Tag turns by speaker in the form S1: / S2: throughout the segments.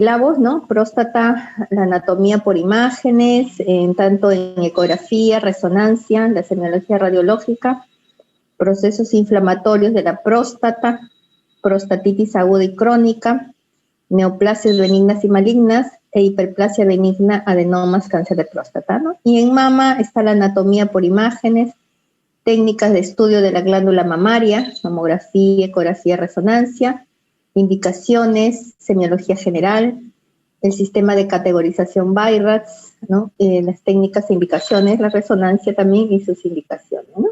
S1: labos, ¿no? Próstata, la anatomía por imágenes, tanto en ecografía, resonancia, la semiología radiológica, procesos inflamatorios de la próstata, prostatitis aguda y crónica, neoplasias benignas y malignas e hiperplasia benigna, adenomas, cáncer de próstata, ¿no? Y en mama está la anatomía por imágenes, técnicas de estudio de la glándula mamaria, mamografía, ecografía, resonancia, indicaciones, semiología general, el sistema de categorización BI-RADS, ¿no? Las técnicas e indicaciones, la resonancia también y sus indicaciones, ¿no?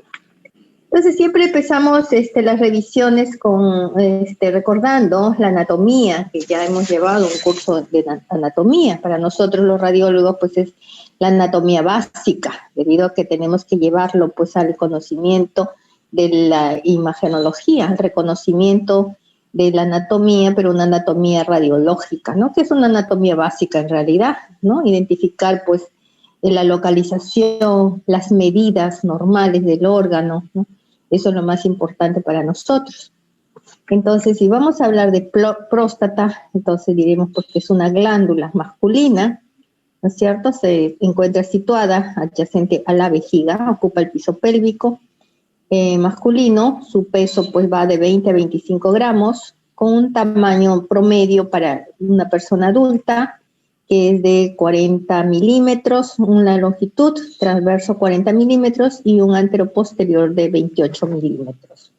S1: Entonces siempre empezamos las revisiones con recordando la anatomía, que ya hemos llevado un curso de anatomía. Para nosotros los radiólogos pues es la anatomía básica, debido a que tenemos que llevarlo pues al conocimiento de la imagenología, al reconocimiento de la anatomía, pero una anatomía radiológica, ¿no? Que es una anatomía básica en realidad, ¿no? Identificar pues la localización, las medidas normales del órgano, ¿no? Eso es lo más importante para nosotros. Entonces, si vamos a hablar de próstata, entonces diremos pues que es una glándula masculina, ¿no es cierto? Se encuentra situada adyacente a la vejiga, ocupa el piso pélvico masculino, su peso pues va de 20 a 25 gramos, con un tamaño promedio para una persona adulta, que es de 40 milímetros, una longitud transverso 40 milímetros y un anteroposterior de 28 milímetros.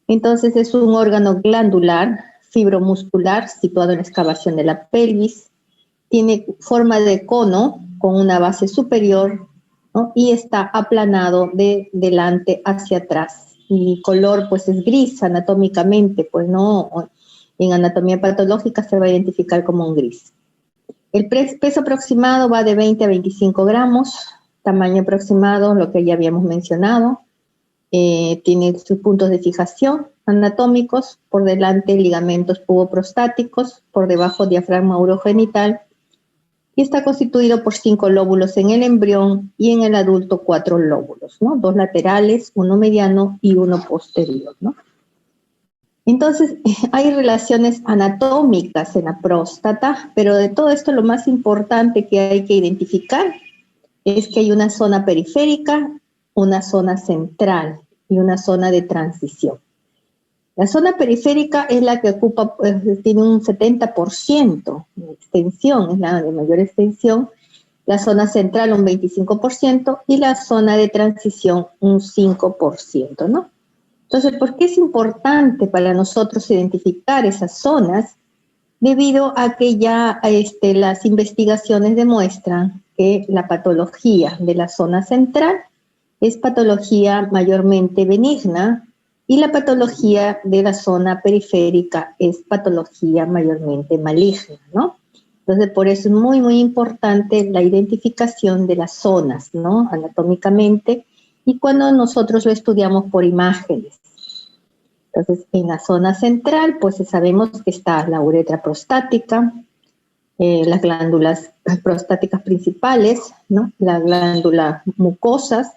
S1: Entonces es un órgano glandular, fibromuscular, situado en la excavación de la pelvis, tiene forma de cono con una base superior, ¿no? Y está aplanado de delante hacia atrás. Y color pues es gris anatómicamente, pues no, en anatomía patológica se va a identificar como un gris. El peso aproximado va de 20 a 25 gramos, tamaño aproximado, lo que ya habíamos mencionado. Tiene sus puntos de fijación anatómicos, por delante ligamentos puboprostáticos, por debajo diafragma urogenital, y está constituido por 5 lóbulos en el embrión y en el adulto 4 lóbulos, ¿no? 2 laterales, 1 mediano y 1 posterior, ¿no? Entonces, hay relaciones anatómicas en la próstata, pero de todo esto lo más importante que hay que identificar es que hay una zona periférica, una zona central y una zona de transición. La zona periférica es la que ocupa, tiene un 70% de extensión, es la de mayor extensión, la zona central un 25% y la zona de transición un 5%, ¿no? Entonces, ¿por qué es importante para nosotros identificar esas zonas? Debido a que ya las investigaciones demuestran que la patología de la zona central es patología mayormente benigna y la patología de la zona periférica es patología mayormente maligna, ¿no? Entonces, por eso es muy, muy importante la identificación de las zonas, ¿no? Anatómicamente, y cuando nosotros lo estudiamos por imágenes. Entonces, en la zona central, pues sabemos que está la uretra prostática, las glándulas prostáticas principales, ¿no? La glándula mucosas,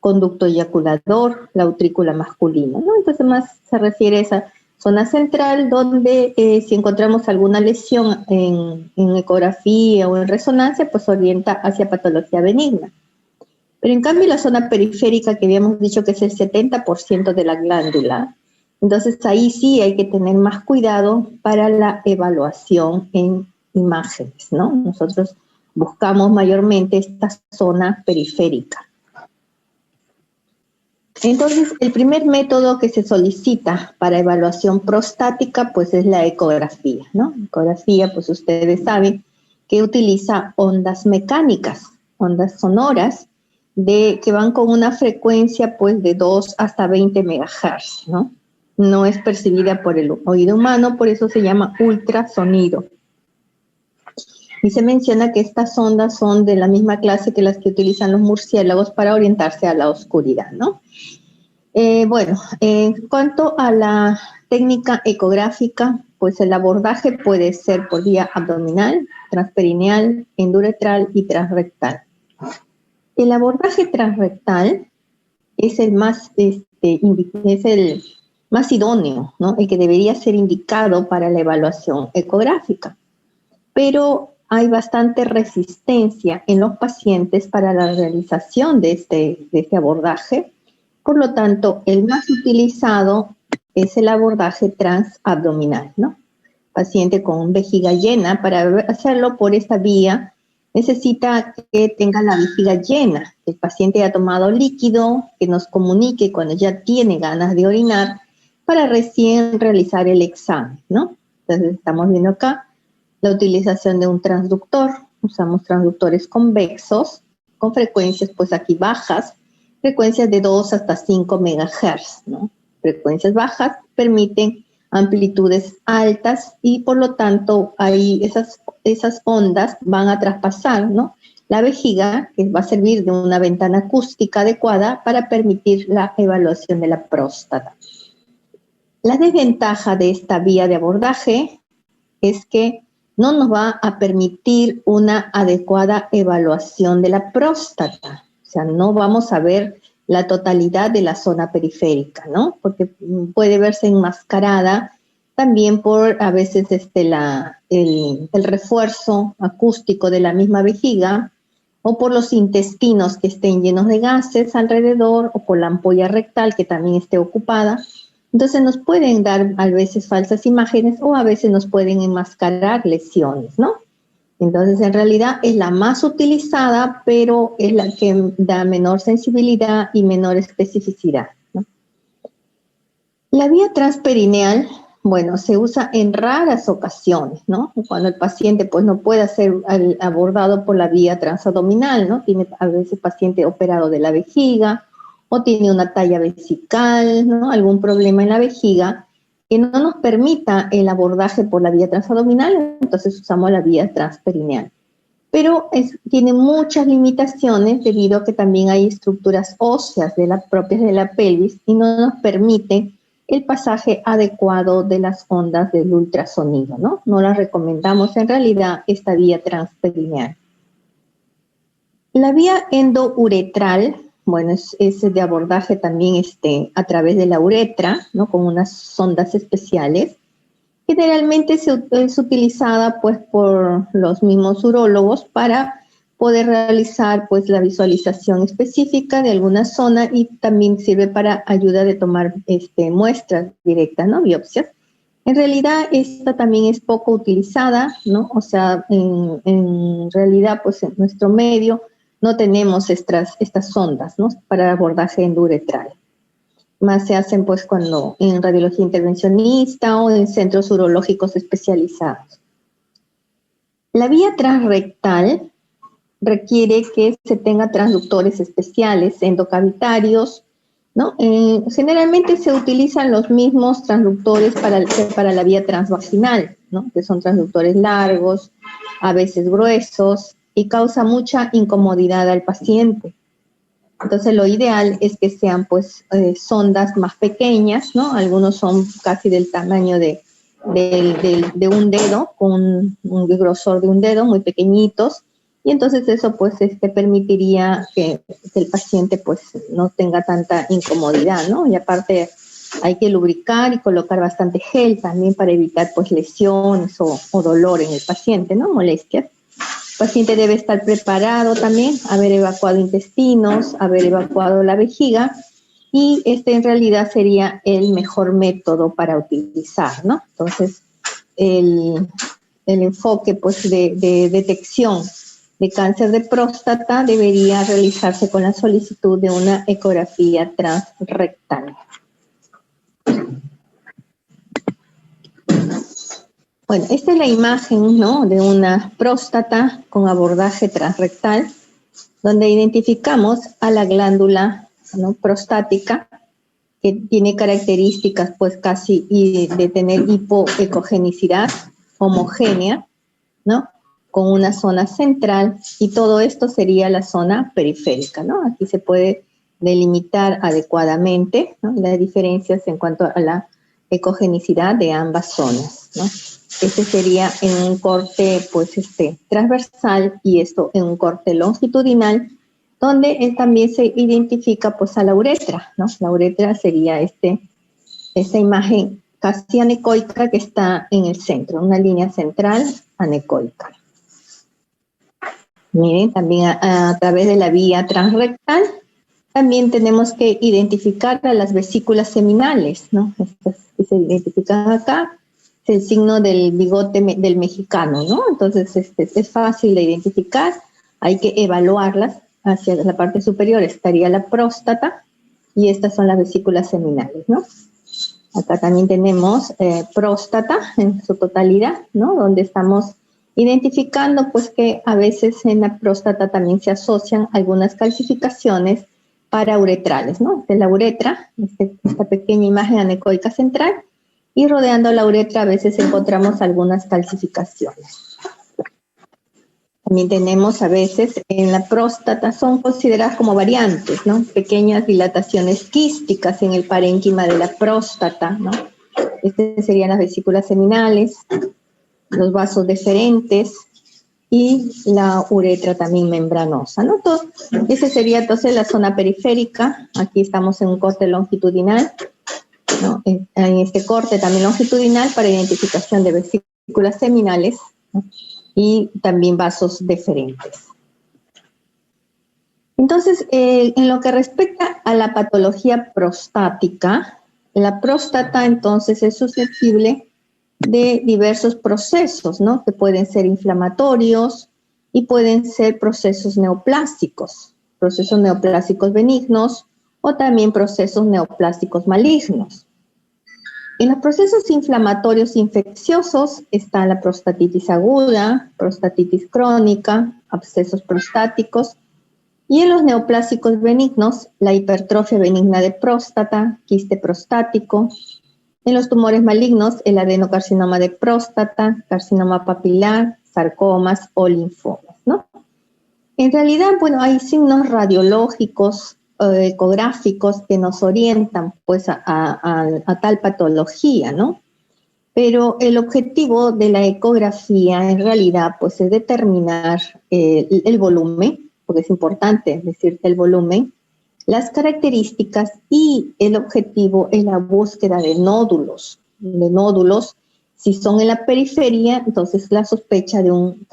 S1: conducto eyaculador, la utrícula masculina, ¿no? Entonces, más se refiere a esa zona central donde si encontramos alguna lesión en ecografía o en resonancia, pues orienta hacia patología benigna. Pero en cambio la zona periférica, que habíamos dicho que es el 70% de la glándula, entonces ahí sí hay que tener más cuidado para la evaluación en imágenes, ¿no? Nosotros buscamos mayormente esta zona periférica. Entonces, el primer método que se solicita para evaluación prostática, pues es la ecografía, ¿no? Ecografía, pues ustedes saben que utiliza ondas mecánicas, ondas sonoras, que van con una frecuencia, pues, de 2 hasta 20 MHz, ¿no? No es percibida por el oído humano, por eso se llama ultrasonido. Y se menciona que estas ondas son de la misma clase que las que utilizan los murciélagos para orientarse a la oscuridad, ¿no? Bueno, en cuanto a la técnica ecográfica, pues el abordaje puede ser por vía abdominal, transperineal, enduretral y transrectal. El abordaje transrectal es el más, es el más idóneo, ¿no? El que debería ser indicado para la evaluación ecográfica. pero hay bastante resistencia en los pacientes para la realización de este abordaje. Por lo tanto, el más utilizado es el abordaje transabdominal, ¿no? Paciente con vejiga llena, para hacerlo por esta vía, necesita que tenga la vejiga llena, que el paciente ha tomado líquido, que nos comunique cuando ya tiene ganas de orinar, para recién realizar el examen, ¿no? Entonces, estamos viendo acá la utilización de un transductor. Usamos transductores convexos, con frecuencias, pues aquí bajas, frecuencias de 2 hasta 5 MHz, ¿no? Frecuencias bajas permiten amplitudes altas y por lo tanto ahí esas ondas van a traspasar, ¿no?, la vejiga, que va a servir de una ventana acústica adecuada para permitir la evaluación de la próstata. La desventaja de esta vía de abordaje es que no nos va a permitir una adecuada evaluación de la próstata. O sea, no vamos a ver la totalidad de la zona periférica, ¿no? Porque puede verse enmascarada también por a veces el refuerzo acústico de la misma vejiga, o por los intestinos que estén llenos de gases alrededor, o por la ampolla rectal que también esté ocupada. Entonces nos pueden dar a veces falsas imágenes o a veces nos pueden enmascarar lesiones, ¿no? Entonces en realidad es la más utilizada, pero es la que da menor sensibilidad y menor especificidad, ¿no? La vía transperineal, bueno, se usa en raras ocasiones, ¿no? Cuando el paciente pues no puede ser abordado por la vía transabdominal, ¿no? Tiene a veces paciente operado de la vejiga, o tiene una talla vesical, ¿no?, algún problema en la vejiga que no nos permita el abordaje por la vía transabdominal, entonces usamos la vía transperineal. Pero tiene muchas limitaciones debido a que también hay estructuras óseas propias de la pelvis y no nos permite el pasaje adecuado de las ondas del ultrasonido, ¿no? No las recomendamos en realidad esta vía transperineal. La vía endouretral, bueno, es de abordaje también a través de la uretra, ¿no?, con unas sondas especiales. Generalmente es utilizada pues por los mismos urólogos para poder realizar pues la visualización específica de alguna zona, y también sirve para ayuda de tomar muestras directas, ¿no?, biopsias. En realidad esta también es poco utilizada, ¿no? O sea, en realidad pues en nuestro medio no tenemos estas sondas, ¿no?, para abordaje endouretral. Más se hacen pues cuando en radiología intervencionista o en centros urológicos especializados. La vía transrectal requiere que se tenga transductores especiales endocavitarios, ¿no? Generalmente se utilizan los mismos transductores para la vía transvaginal, ¿no?, que son transductores largos, a veces gruesos, y causa mucha incomodidad al paciente. Entonces lo ideal es que sean pues sondas más pequeñas, ¿no? Algunos son casi del tamaño de un dedo, con un grosor de un dedo, muy pequeñitos, y entonces eso pues permitiría que el paciente pues no tenga tanta incomodidad, ¿no? Y aparte hay que lubricar y colocar bastante gel también para evitar pues lesiones o dolor en el paciente, ¿no?, molestias. El paciente debe estar preparado también, haber evacuado intestinos, haber evacuado la vejiga, y en realidad sería el mejor método para utilizar, ¿no? Entonces, el enfoque pues de detección de cáncer de próstata debería realizarse con la solicitud de una ecografía transrectal. Bueno, esta es la imagen, ¿no?, de una próstata con abordaje transrectal, donde identificamos a la glándula, ¿no?, prostática, que tiene características pues casi de tener hipoecogenicidad homogénea, ¿no?, con una zona central, y todo esto sería la zona periférica, ¿no? Aquí se puede delimitar adecuadamente, ¿no?, las diferencias en cuanto a la ecogenicidad de ambas zonas, ¿no? Este sería en un corte pues transversal, y esto en un corte longitudinal, donde también se identifica pues a la uretra, ¿no? La uretra sería esta imagen casi anecoica, que está en el centro, una línea central anecoica. Miren, también a través de la vía transrectal, también tenemos que identificar a las vesículas seminales, ¿no? Estas que se identifican acá, es el signo del bigote del mexicano, ¿no? Entonces, es fácil de identificar, hay que evaluarlas. Hacia la parte superior estaría la próstata, y estas son las vesículas seminales, ¿no? Acá también tenemos próstata en su totalidad, ¿no? Donde estamos identificando pues que a veces en la próstata también se asocian algunas calcificaciones parauretrales, ¿no? De la uretra, esta pequeña imagen anecoica central, y rodeando la uretra a veces encontramos algunas calcificaciones. También tenemos a veces en la próstata, son consideradas como variantes, ¿no? Pequeñas dilataciones quísticas en el parénquima de la próstata, ¿no? Estas serían las vesículas seminales, los vasos deferentes y la uretra también membranosa, ¿no? Esa sería entonces la zona periférica. Aquí estamos en un corte longitudinal, ¿no? En este corte también longitudinal para identificación de vesículas seminales, ¿no? Y también vasos deferentes. Entonces, en lo que respecta a la patología prostática, la próstata entonces es susceptible de diversos procesos, ¿no? Que pueden ser inflamatorios y pueden ser procesos neoplásicos benignos o también procesos neoplásicos malignos. En los procesos inflamatorios infecciosos está la prostatitis aguda, prostatitis crónica, abscesos prostáticos, y en los neoplásicos benignos, la hipertrofia benigna de próstata, quiste prostático. En los tumores malignos, el adenocarcinoma de próstata, carcinoma papilar, sarcomas o linfomas, ¿no? En realidad, bueno, hay signos radiológicos, ecográficos que nos orientan pues a tal patología, ¿no? Pero el objetivo de la ecografía en realidad pues es determinar el volumen, porque es importante decir el volumen, las características, y el objetivo es la búsqueda de nódulos. Si son en la periferia, entonces la sospecha de un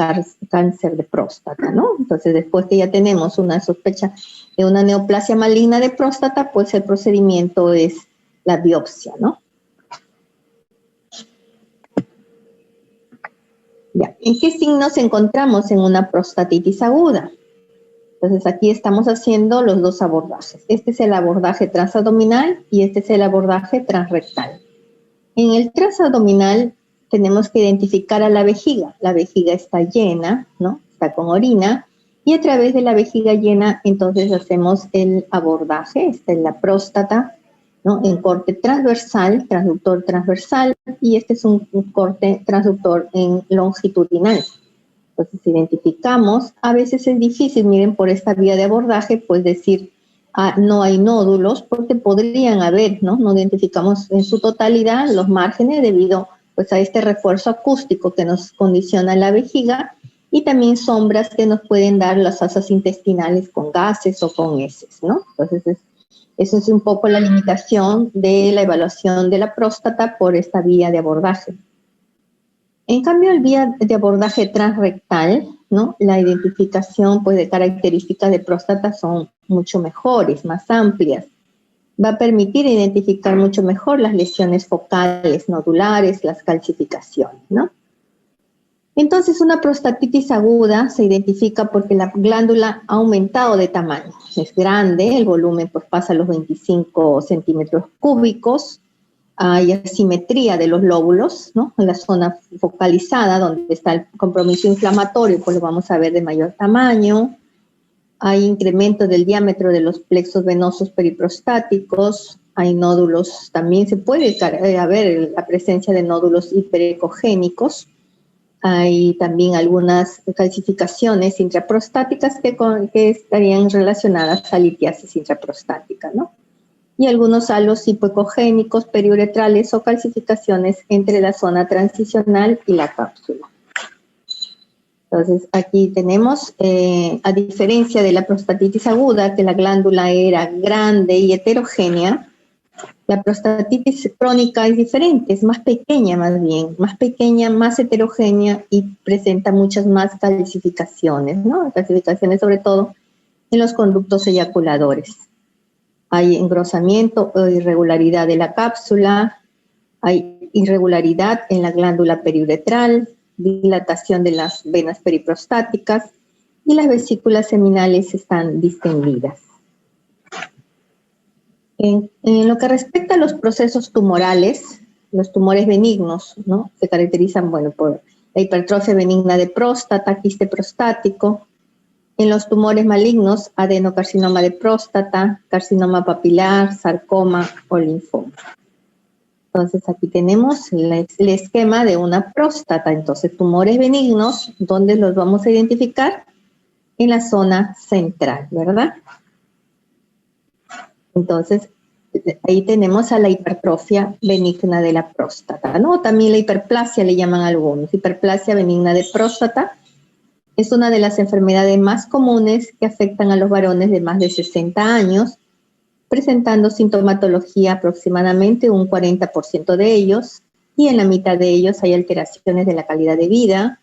S1: cáncer de próstata, ¿no? Entonces, después que ya tenemos una sospecha de una neoplasia maligna de próstata, pues el procedimiento es la biopsia, ¿no? Ya. ¿En qué signos encontramos en una prostatitis aguda? Entonces, aquí estamos haciendo los dos abordajes. Este es el abordaje transabdominal y este es el abordaje transrectal. En el transabdominal tenemos que identificar a la vejiga. La vejiga está llena, ¿no? Está con orina, y a través de la vejiga llena, entonces hacemos el abordaje. Esta es la próstata, ¿no? En corte transversal, transductor transversal, y este es un corte transductor en longitudinal. Entonces identificamos, a veces es difícil, miren, por esta vía de abordaje, pues decir, no hay nódulos, porque podrían haber, ¿no? No identificamos en su totalidad los márgenes debido pues a este refuerzo acústico que nos condiciona la vejiga, y también sombras que nos pueden dar las asas intestinales con gases o con heces, ¿no? Entonces eso es un poco la limitación de la evaluación de la próstata por esta vía de abordaje. En cambio, el vía de abordaje transrectal, ¿no? La identificación pues, de características de próstata son mucho mejores, más amplias. Va a permitir identificar mucho mejor las lesiones focales, nodulares, las calcificaciones, ¿no? Entonces, una prostatitis aguda se identifica porque la glándula ha aumentado de tamaño. Es grande, el volumen pues, pasa a los 25 centímetros cúbicos. Hay asimetría de los lóbulos, ¿no? En la zona focalizada, donde está el compromiso inflamatorio, pues lo vamos a ver de mayor tamaño. Hay incremento del diámetro de los plexos venosos periprostáticos. Hay nódulos, también se puede haber la presencia de nódulos hiperecogénicos. Hay también algunas calcificaciones intraprostáticas que estarían relacionadas a litiasis intraprostática, ¿no? Y algunos halos hipoecogénicos, periuretrales o calcificaciones entre la zona transicional y la cápsula. Entonces, aquí tenemos, a diferencia de la prostatitis aguda, que la glándula era grande y heterogénea, La prostatitis crónica es diferente, es más pequeña más bien, más heterogénea y presenta muchas más calcificaciones, ¿no? Calcificaciones sobre todo en los conductos eyaculadores. Hay engrosamiento o irregularidad de la cápsula, hay irregularidad en la glándula periuretral, dilatación de las venas periprostáticas y las vesículas seminales están distendidas. En lo que respecta a los procesos tumorales, los tumores benignos, ¿no? Se caracterizan, bueno, por la hipertrofia benigna de próstata, quiste prostático. En los tumores malignos, adenocarcinoma de próstata, carcinoma papilar, sarcoma o linfoma. Entonces, aquí tenemos el esquema de una próstata. Entonces, tumores benignos, ¿dónde los vamos a identificar? En la zona central, ¿verdad? Entonces, ahí tenemos a la hipertrofia benigna de la próstata, ¿no? También la hiperplasia le llaman algunos. Hiperplasia benigna de próstata es una de las enfermedades más comunes que afectan a los varones de más de 60 años, presentando sintomatología aproximadamente un 40% de ellos, y en la mitad de ellos hay alteraciones de la calidad de vida,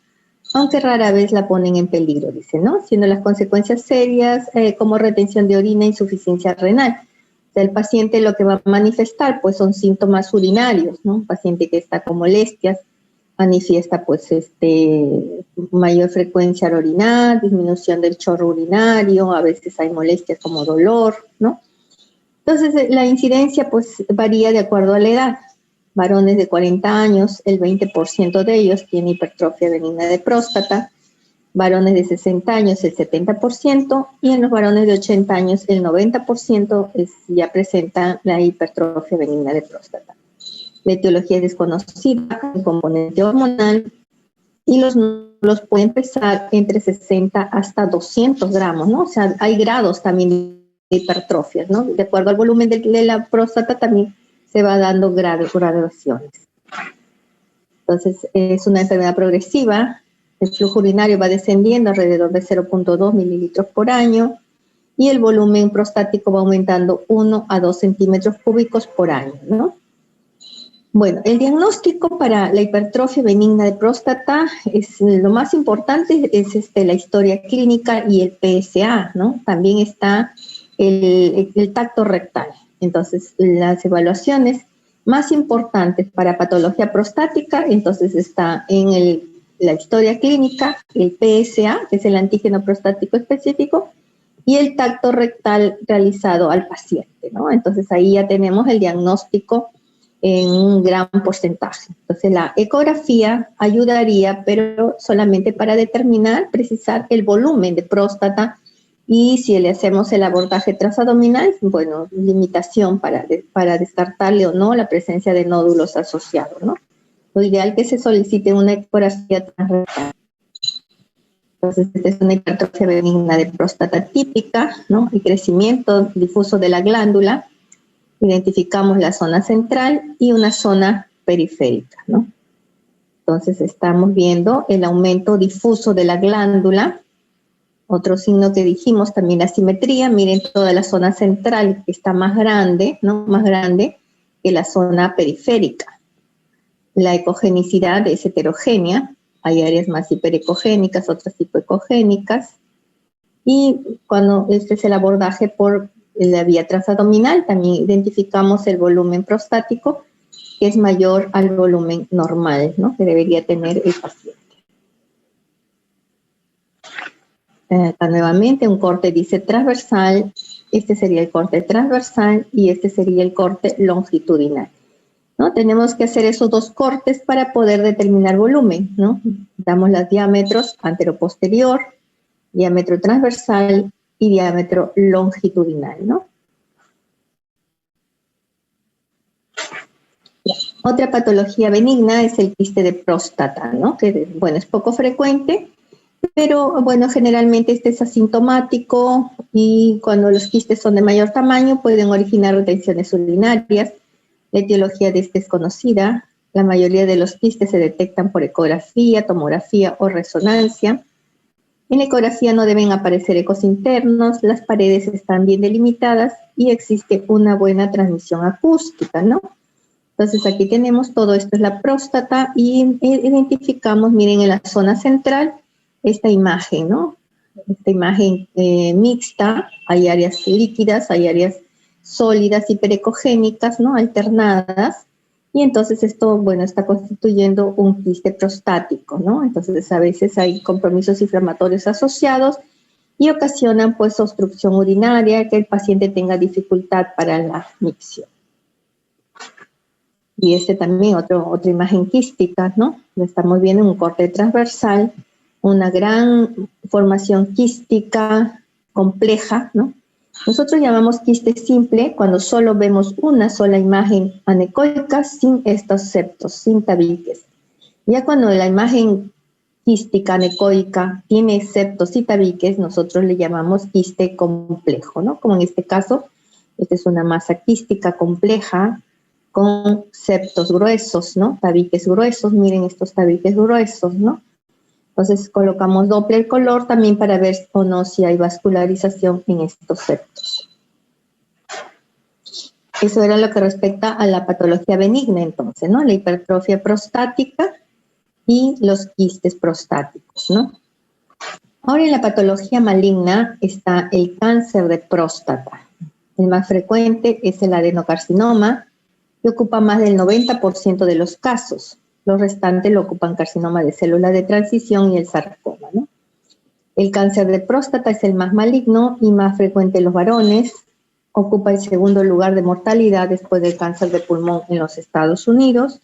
S1: aunque rara vez la ponen en peligro, dice, ¿no? Siendo las consecuencias serias como retención de orina e insuficiencia renal. O sea, el paciente lo que va a manifestar pues son síntomas urinarios, ¿no? Un paciente que está con molestias manifiesta pues mayor frecuencia al orinar, disminución del chorro urinario, a veces hay molestias como dolor, ¿no? Entonces la incidencia pues varía de acuerdo a la edad. Varones de 40 años, el 20% de ellos tiene hipertrofia benigna de próstata, varones de 60 años el 70%, y en los varones de 80 años el 90% ya presenta la hipertrofia benigna de próstata. La etiología es desconocida, el componente hormonal, y los pueden pesar entre 60 hasta 200 gramos, ¿no? O sea, hay grados también de hipertrofias, ¿no? De acuerdo al volumen de la próstata también se va dando graduaciones. Entonces, es una enfermedad progresiva. El flujo urinario va descendiendo alrededor de 0.2 mililitros por año y el volumen prostático va aumentando 1 a 2 centímetros cúbicos por año, ¿no? Bueno, el diagnóstico para la hipertrofia benigna de próstata lo más importante es la historia clínica y el PSA, ¿no? También está el tacto rectal. Entonces, las evaluaciones más importantes para patología prostática, entonces está en la historia clínica, el PSA, que es el antígeno prostático específico, y el tacto rectal realizado al paciente, ¿no? Entonces, ahí ya tenemos el diagnóstico en un gran porcentaje. Entonces, la ecografía ayudaría, pero solamente para determinar, precisar el volumen de próstata, y si le hacemos el abordaje transabdominal, bueno, limitación para descartarle o no la presencia de nódulos asociados, ¿no? Lo ideal es que se solicite una ecografía transrectal. Entonces, esta es una hipertrofia benigna de próstata típica, ¿no? El crecimiento difuso de la glándula. Identificamos la zona central y una zona periférica, ¿no? Entonces, estamos viendo el aumento difuso de la glándula. Otro signo que dijimos, también la simetría. Miren toda la zona central que está más grande, ¿no? Más grande que la zona periférica. La ecogenicidad es heterogénea. Hay áreas más hiperecogénicas, otras hipoecogénicas. Y cuando este es el abordaje por la vía transabdominal, también identificamos el volumen prostático, que es mayor al volumen normal, ¿no? Que debería tener el paciente. Acá nuevamente un corte dice transversal, este sería el corte transversal y este sería el corte longitudinal, ¿no? Tenemos que hacer esos dos cortes para poder determinar volumen, ¿no? Damos los diámetros antero-posterior, diámetro transversal y diámetro longitudinal, ¿no? Otra patología benigna es el quiste de próstata, ¿no? Que, bueno, es poco frecuente, pero, bueno, generalmente este es asintomático y cuando los quistes son de mayor tamaño pueden originar retenciones urinarias. La etiología de este es conocida. La mayoría de los quistes se detectan por ecografía, tomografía o resonancia. En ecografía no deben aparecer ecos internos, las paredes están bien delimitadas y existe una buena transmisión acústica, ¿no? Entonces aquí tenemos todo esto es la próstata y identificamos, miren, en la zona central, esta imagen, ¿no? Esta imagen mixta, hay áreas líquidas, hay áreas sólidas hiperecogénicas, ¿no? Alternadas. Y entonces esto, bueno, está constituyendo un quiste prostático, ¿no? Entonces a veces hay compromisos inflamatorios asociados y ocasionan pues obstrucción urinaria, que el paciente tenga dificultad para la micción. Y este también, otra imagen quística, ¿no? Lo estamos viendo en un corte transversal, una gran formación quística compleja, ¿no? Nosotros llamamos quiste simple cuando solo vemos una sola imagen anecoica sin estos septos, sin tabiques. Ya cuando la imagen quística anecoica tiene septos y tabiques, nosotros le llamamos quiste complejo, ¿no? Como en este caso, esta es una masa quística compleja con septos gruesos, ¿no? Tabiques gruesos, miren estos tabiques gruesos, ¿no? Entonces colocamos Doppler color también para ver o no si hay vascularización en estos septos. Eso era lo que respecta a la patología benigna entonces, ¿no? La hipertrofia prostática y los quistes prostáticos, ¿no? Ahora en la patología maligna está el cáncer de próstata. El más frecuente es el adenocarcinoma, que ocupa más del 90% de los casos. Los restantes lo ocupan carcinoma de células de transición y el sarcoma, ¿no? El cáncer de próstata es el más maligno y más frecuente en los varones. Ocupa el segundo lugar de mortalidad después del cáncer de pulmón en los Estados Unidos.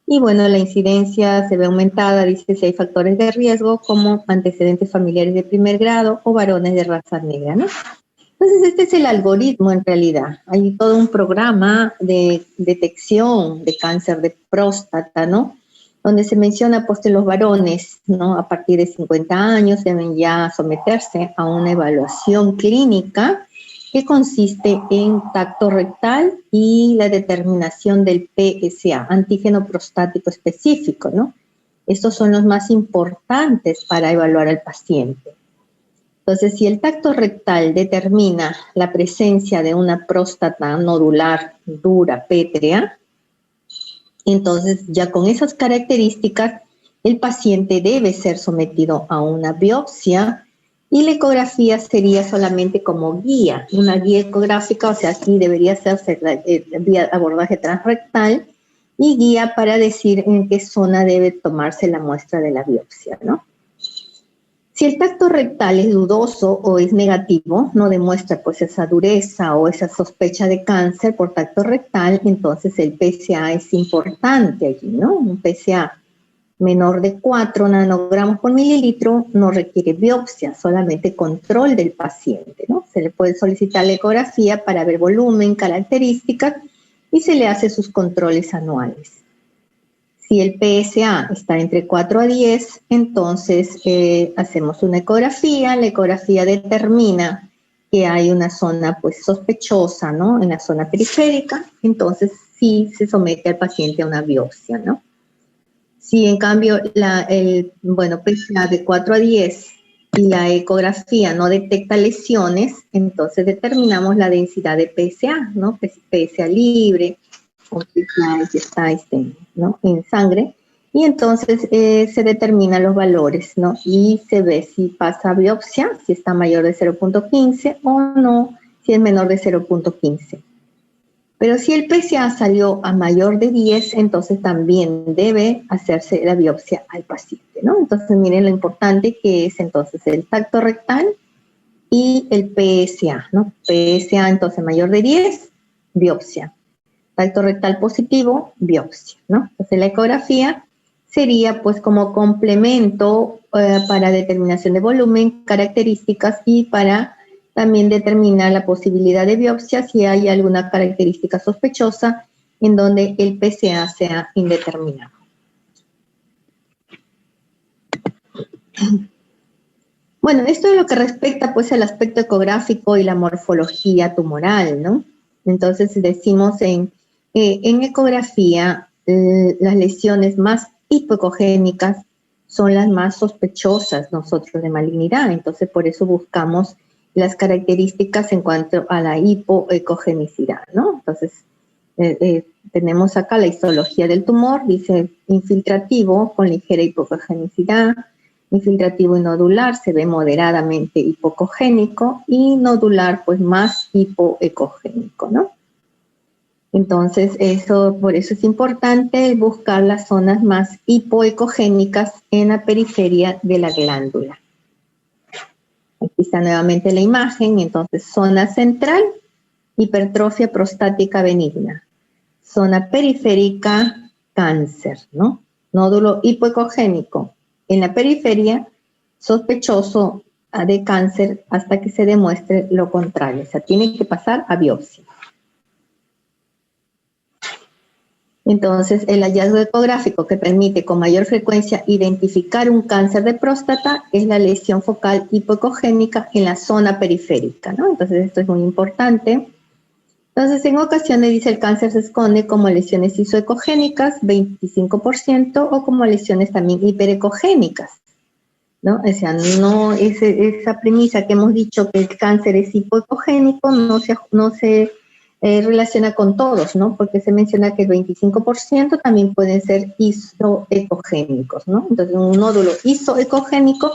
S1: Y bueno, la incidencia se ve aumentada, dice si hay factores de riesgo como antecedentes familiares de primer grado o varones de raza negra, ¿no? Entonces, este es el algoritmo en realidad. Hay todo un programa de detección de cáncer de próstata, ¿no? Donde se menciona pues que los varones, ¿no? A partir de 50 años deben ya someterse a una evaluación clínica que consiste en tacto rectal y la determinación del PSA, antígeno prostático específico, ¿no? Estos son los más importantes para evaluar al paciente. Entonces, si el tacto rectal determina la presencia de una próstata nodular dura, pétrea, entonces ya con esas características el paciente debe ser sometido a una biopsia y la ecografía sería solamente como guía, una guía ecográfica, o sea, aquí debería hacerse vía abordaje transrectal y guía para decir en qué zona debe tomarse la muestra de la biopsia, ¿no? Si el tacto rectal es dudoso o es negativo, no demuestra pues esa dureza o esa sospecha de cáncer por tacto rectal, entonces el PSA es importante allí, ¿no? Un PSA menor de 4 nanogramos por mililitro no requiere biopsia, solamente control del paciente, ¿no? Se le puede solicitar la ecografía para ver volumen, características y se le hace sus controles anuales. Si el PSA está entre 4 a 10, entonces hacemos una ecografía. La ecografía determina que hay una zona pues sospechosa, ¿no? En la zona periférica, entonces sí se somete al paciente a una biopsia, ¿no? Si en cambio PSA de 4 a 10 y la ecografía no detecta lesiones, entonces determinamos la densidad de PSA, ¿no? PSA libre, o que está ¿no? en sangre, y entonces se determinan los valores, ¿no? Y se ve si pasa a biopsia, si está mayor de 0.15 o no, si es menor de 0.15. Pero si el PSA salió a mayor de 10, entonces también debe hacerse la biopsia al paciente, ¿no? Entonces miren lo importante que es entonces el tacto rectal y el PSA, ¿no? PSA entonces mayor de 10, biopsia. Tacto rectal positivo, biopsia, ¿no? Entonces la ecografía sería pues como complemento para determinación de volumen, características y para también determinar la posibilidad de biopsia si hay alguna característica sospechosa en donde el PSA sea indeterminado. Bueno, esto es lo que respecta pues al aspecto ecográfico y la morfología tumoral, ¿no? Entonces decimos en ecografía las lesiones más hipoecogénicas son las más sospechosas nosotros de malignidad. Entonces, por eso buscamos las características en cuanto a la hipoecogenicidad, ¿no? Entonces, tenemos acá la histología del tumor, dice infiltrativo con ligera hipoecogenicidad, infiltrativo y nodular se ve moderadamente hipocogénico y nodular pues más hipoecogénico, ¿no? Entonces, por eso es importante buscar las zonas más hipoecogénicas en la periferia de la glándula. Aquí está nuevamente la imagen, entonces zona central, hipertrofia prostática benigna. Zona periférica, cáncer, ¿no? Nódulo hipoecogénico. En la periferia, sospechoso de cáncer hasta que se demuestre lo contrario. O sea, tiene que pasar a biopsia. Entonces, el hallazgo ecográfico que permite con mayor frecuencia identificar un cáncer de próstata es la lesión focal hipoecogénica en la zona periférica, ¿no? Entonces, esto es muy importante. Entonces, en ocasiones dice el cáncer se esconde como lesiones isoecogénicas, 25%, o como lesiones también hiperecogénicas, ¿no? O sea, no esa premisa que hemos dicho que el cáncer es hipoecogénico no se relaciona con todos, ¿no? Porque se menciona que el 25% también pueden ser isoecogénicos, ¿no? Entonces, un nódulo isoecogénico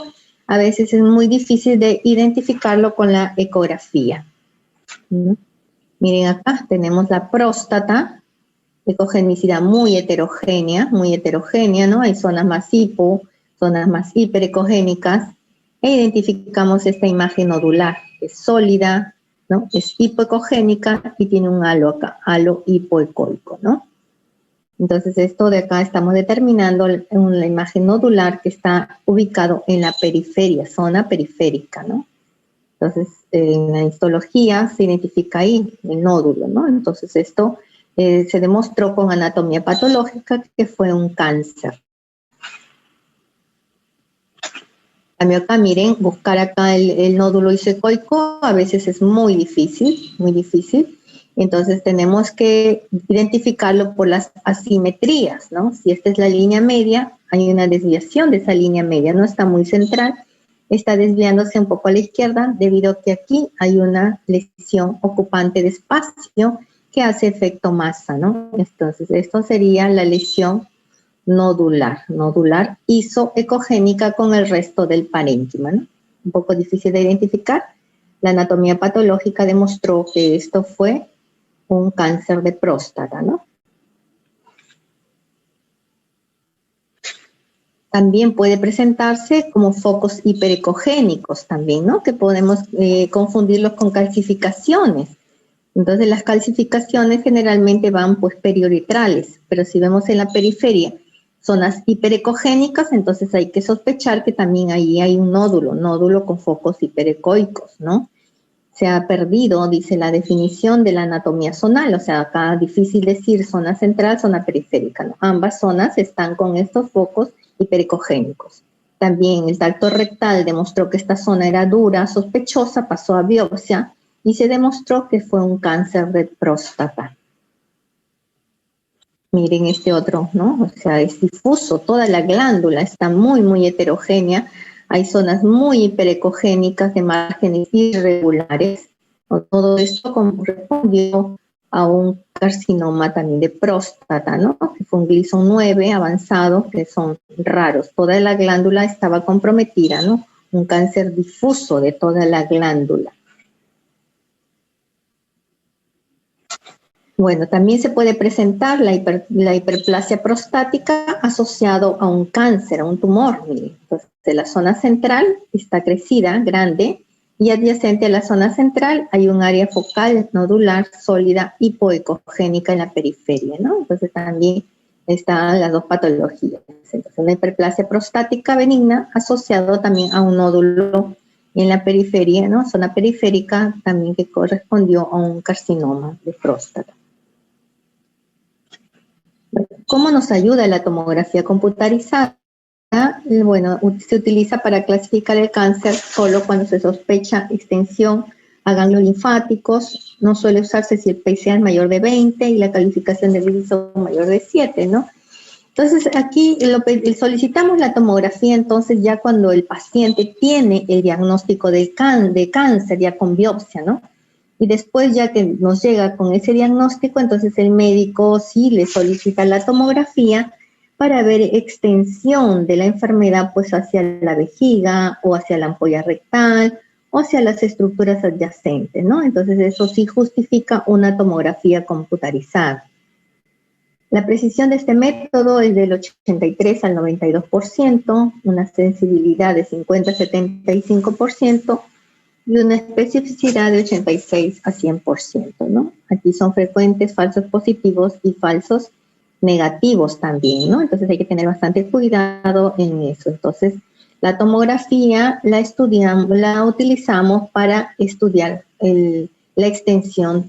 S1: a veces es muy difícil de identificarlo con la ecografía, ¿no? Miren acá, tenemos la próstata, ecogenicidad muy heterogénea, ¿no? Hay zonas más zonas más hiperecogénicas, e identificamos esta imagen nodular, que es sólida, ¿no? Es hipoecogénica y tiene un halo acá, halo hipoecoico, ¿no? Entonces, esto de acá estamos determinando una imagen nodular que está ubicado en la periferia, zona periférica, ¿no? Entonces, en la histología se identifica ahí el nódulo, ¿no? Entonces, esto se demostró con anatomía patológica que fue un cáncer. También acá, miren, buscar acá el nódulo isoecoico a veces es muy difícil, muy difícil. Entonces, tenemos que identificarlo por las asimetrías, ¿no? Si esta es la línea media, hay una desviación de esa línea media, no está muy central, está desviándose un poco a la izquierda debido a que aquí hay una lesión ocupante de espacio que hace efecto masa, ¿no? Entonces, esto sería la lesión nodular isoecogénica con el resto del parénquima, ¿no? Un poco difícil de identificar. La anatomía patológica demostró que esto fue un cáncer de próstata, ¿no? También puede presentarse como focos hiperecogénicos también, ¿no? Que podemos confundirlos con calcificaciones. Entonces, las calcificaciones generalmente van pues periuretrales, pero si vemos en la periferia zonas hiperecogénicas, entonces hay que sospechar que también ahí hay un nódulo con focos hiperecoicos, ¿no? Se ha perdido, dice la definición de la anatomía zonal, o sea, acá difícil decir zona central, zona periférica, ¿no? Ambas zonas están con estos focos hiperecogénicos. También el tacto rectal demostró que esta zona era dura, sospechosa, pasó a biopsia y se demostró que fue un cáncer de próstata. Miren este otro, ¿no? O sea, es difuso, toda la glándula está muy heterogénea. Hay zonas muy hiperecogénicas de márgenes irregulares. Todo esto correspondió a un carcinoma también de próstata, ¿no? Que fue un Gleason 9 avanzado, que son raros. Toda la glándula estaba comprometida, ¿no? Un cáncer difuso de toda la glándula. Bueno, también se puede presentar la hiperplasia prostática asociado a un cáncer, a un tumor. Miren. Entonces, la zona central está crecida, grande, y adyacente a la zona central hay un área focal nodular sólida hipoecogénica en la periferia, ¿no? Entonces, también están las dos patologías. Entonces, una hiperplasia prostática benigna asociado también a un nódulo en la periferia, ¿no? Zona periférica también que correspondió a un carcinoma de próstata. ¿Cómo nos ayuda la tomografía computarizada? Bueno, se utiliza para clasificar el cáncer solo cuando se sospecha extensión a ganglios linfáticos. No suele usarse si el PSA es mayor de 20 y la calificación de riesgo mayor de 7, ¿no? Entonces, aquí solicitamos la tomografía, entonces ya cuando el paciente tiene el diagnóstico de cáncer, ya con biopsia, ¿no? Y después ya que nos llega con ese diagnóstico, entonces el médico sí le solicita la tomografía para ver extensión de la enfermedad pues hacia la vejiga o hacia la ampolla rectal o hacia las estructuras adyacentes, ¿no? Entonces eso sí justifica una tomografía computarizada. La precisión de este método es del 83 al 92%, una sensibilidad de 50-75% y una especificidad de 86 a 100%, ¿no? Aquí son frecuentes falsos positivos y falsos negativos también, ¿no? Entonces hay que tener bastante cuidado en eso. Entonces, la tomografía la utilizamos para estudiar la extensión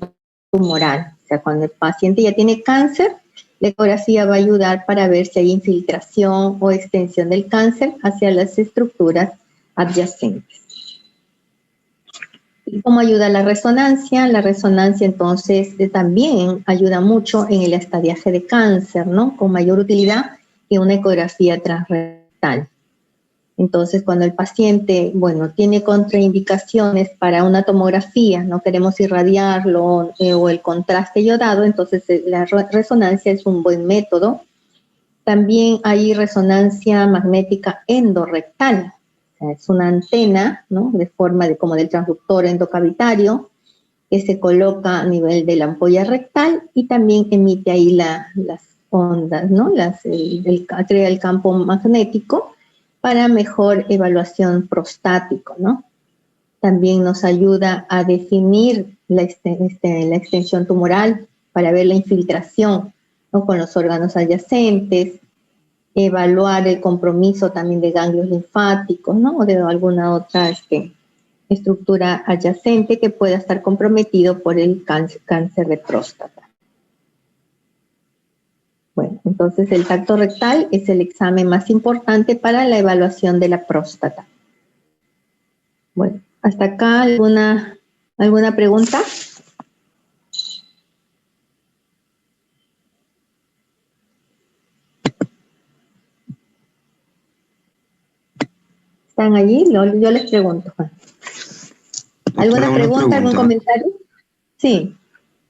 S1: tumoral. O sea, cuando el paciente ya tiene cáncer, la ecografía va a ayudar para ver si hay infiltración o extensión del cáncer hacia las estructuras adyacentes. ¿Y cómo ayuda la resonancia? La resonancia entonces también ayuda mucho en el estadiaje de cáncer, ¿no? Con mayor utilidad que una ecografía transrectal. Entonces, cuando el paciente, bueno, tiene contraindicaciones para una tomografía, no queremos irradiarlo o el contraste yodado, entonces la resonancia es un buen método. También hay resonancia magnética endorrectal. Es una antena, ¿no? De forma como del transductor endocavitario que se coloca a nivel de la ampolla rectal y también emite ahí las ondas, ¿no? Crea el campo magnético para mejor evaluación prostático, ¿no? También nos ayuda a definir la extensión tumoral para ver la infiltración, ¿no? Con los órganos adyacentes, evaluar el compromiso también de ganglios linfáticos, ¿no? O de alguna otra estructura adyacente que pueda estar comprometido por el cáncer de próstata. Bueno, entonces el tacto rectal es el examen más importante para la evaluación de la próstata. Bueno, hasta acá alguna pregunta. ¿Están allí? Yo les pregunto. ¿Alguna pregunta, algún comentario? Sí.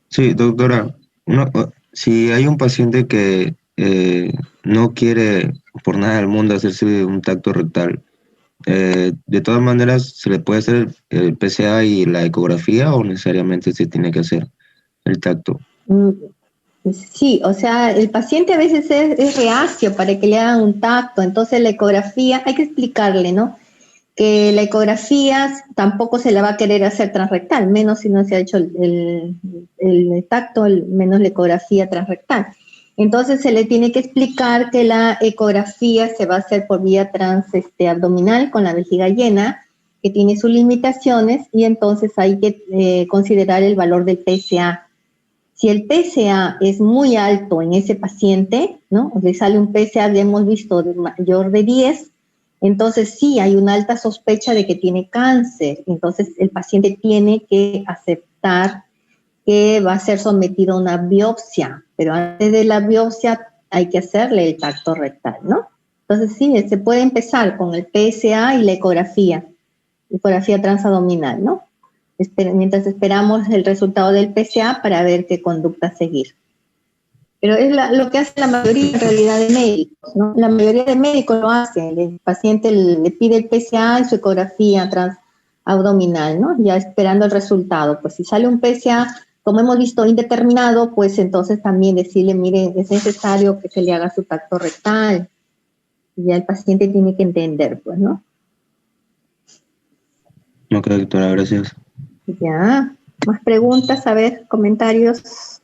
S2: Sí, doctora. Si hay un paciente que no quiere por nada del mundo hacerse un tacto rectal, de todas maneras, ¿se le puede hacer el PSA y la ecografía o necesariamente se tiene que hacer el tacto?
S1: Sí, o sea, el paciente a veces es reacio para que le hagan un tacto, entonces la ecografía, hay que explicarle, ¿no? Que la ecografía tampoco se la va a querer hacer transrectal, menos si no se ha hecho el tacto, menos la ecografía transrectal. Entonces se le tiene que explicar que la ecografía se va a hacer por vía abdominal con la vejiga llena, que tiene sus limitaciones, y entonces hay que considerar el valor del PSA. Si el PSA es muy alto en ese paciente, ¿no? Le sale un PSA, ya hemos visto, de mayor de 10, entonces sí hay una alta sospecha de que tiene cáncer. Entonces el paciente tiene que aceptar que va a ser sometido a una biopsia, pero antes de la biopsia hay que hacerle el tacto rectal, ¿no? Entonces sí, se puede empezar con el PSA y la ecografía transabdominal, ¿no? Mientras esperamos el resultado del PSA para ver qué conducta seguir. Pero es lo que hace la mayoría en realidad de médicos, ¿no? La mayoría de médicos lo hacen, el paciente le pide el PSA y su ecografía transabdominal, ¿no? Ya esperando el resultado. Pues si sale un PSA, como hemos visto, indeterminado, pues entonces también decirle, mire, es necesario que se le haga su tacto rectal. Y ya el paciente tiene que entender, pues, ¿no?
S2: Ok, doctora, gracias.
S1: Ya, más preguntas, a ver, comentarios.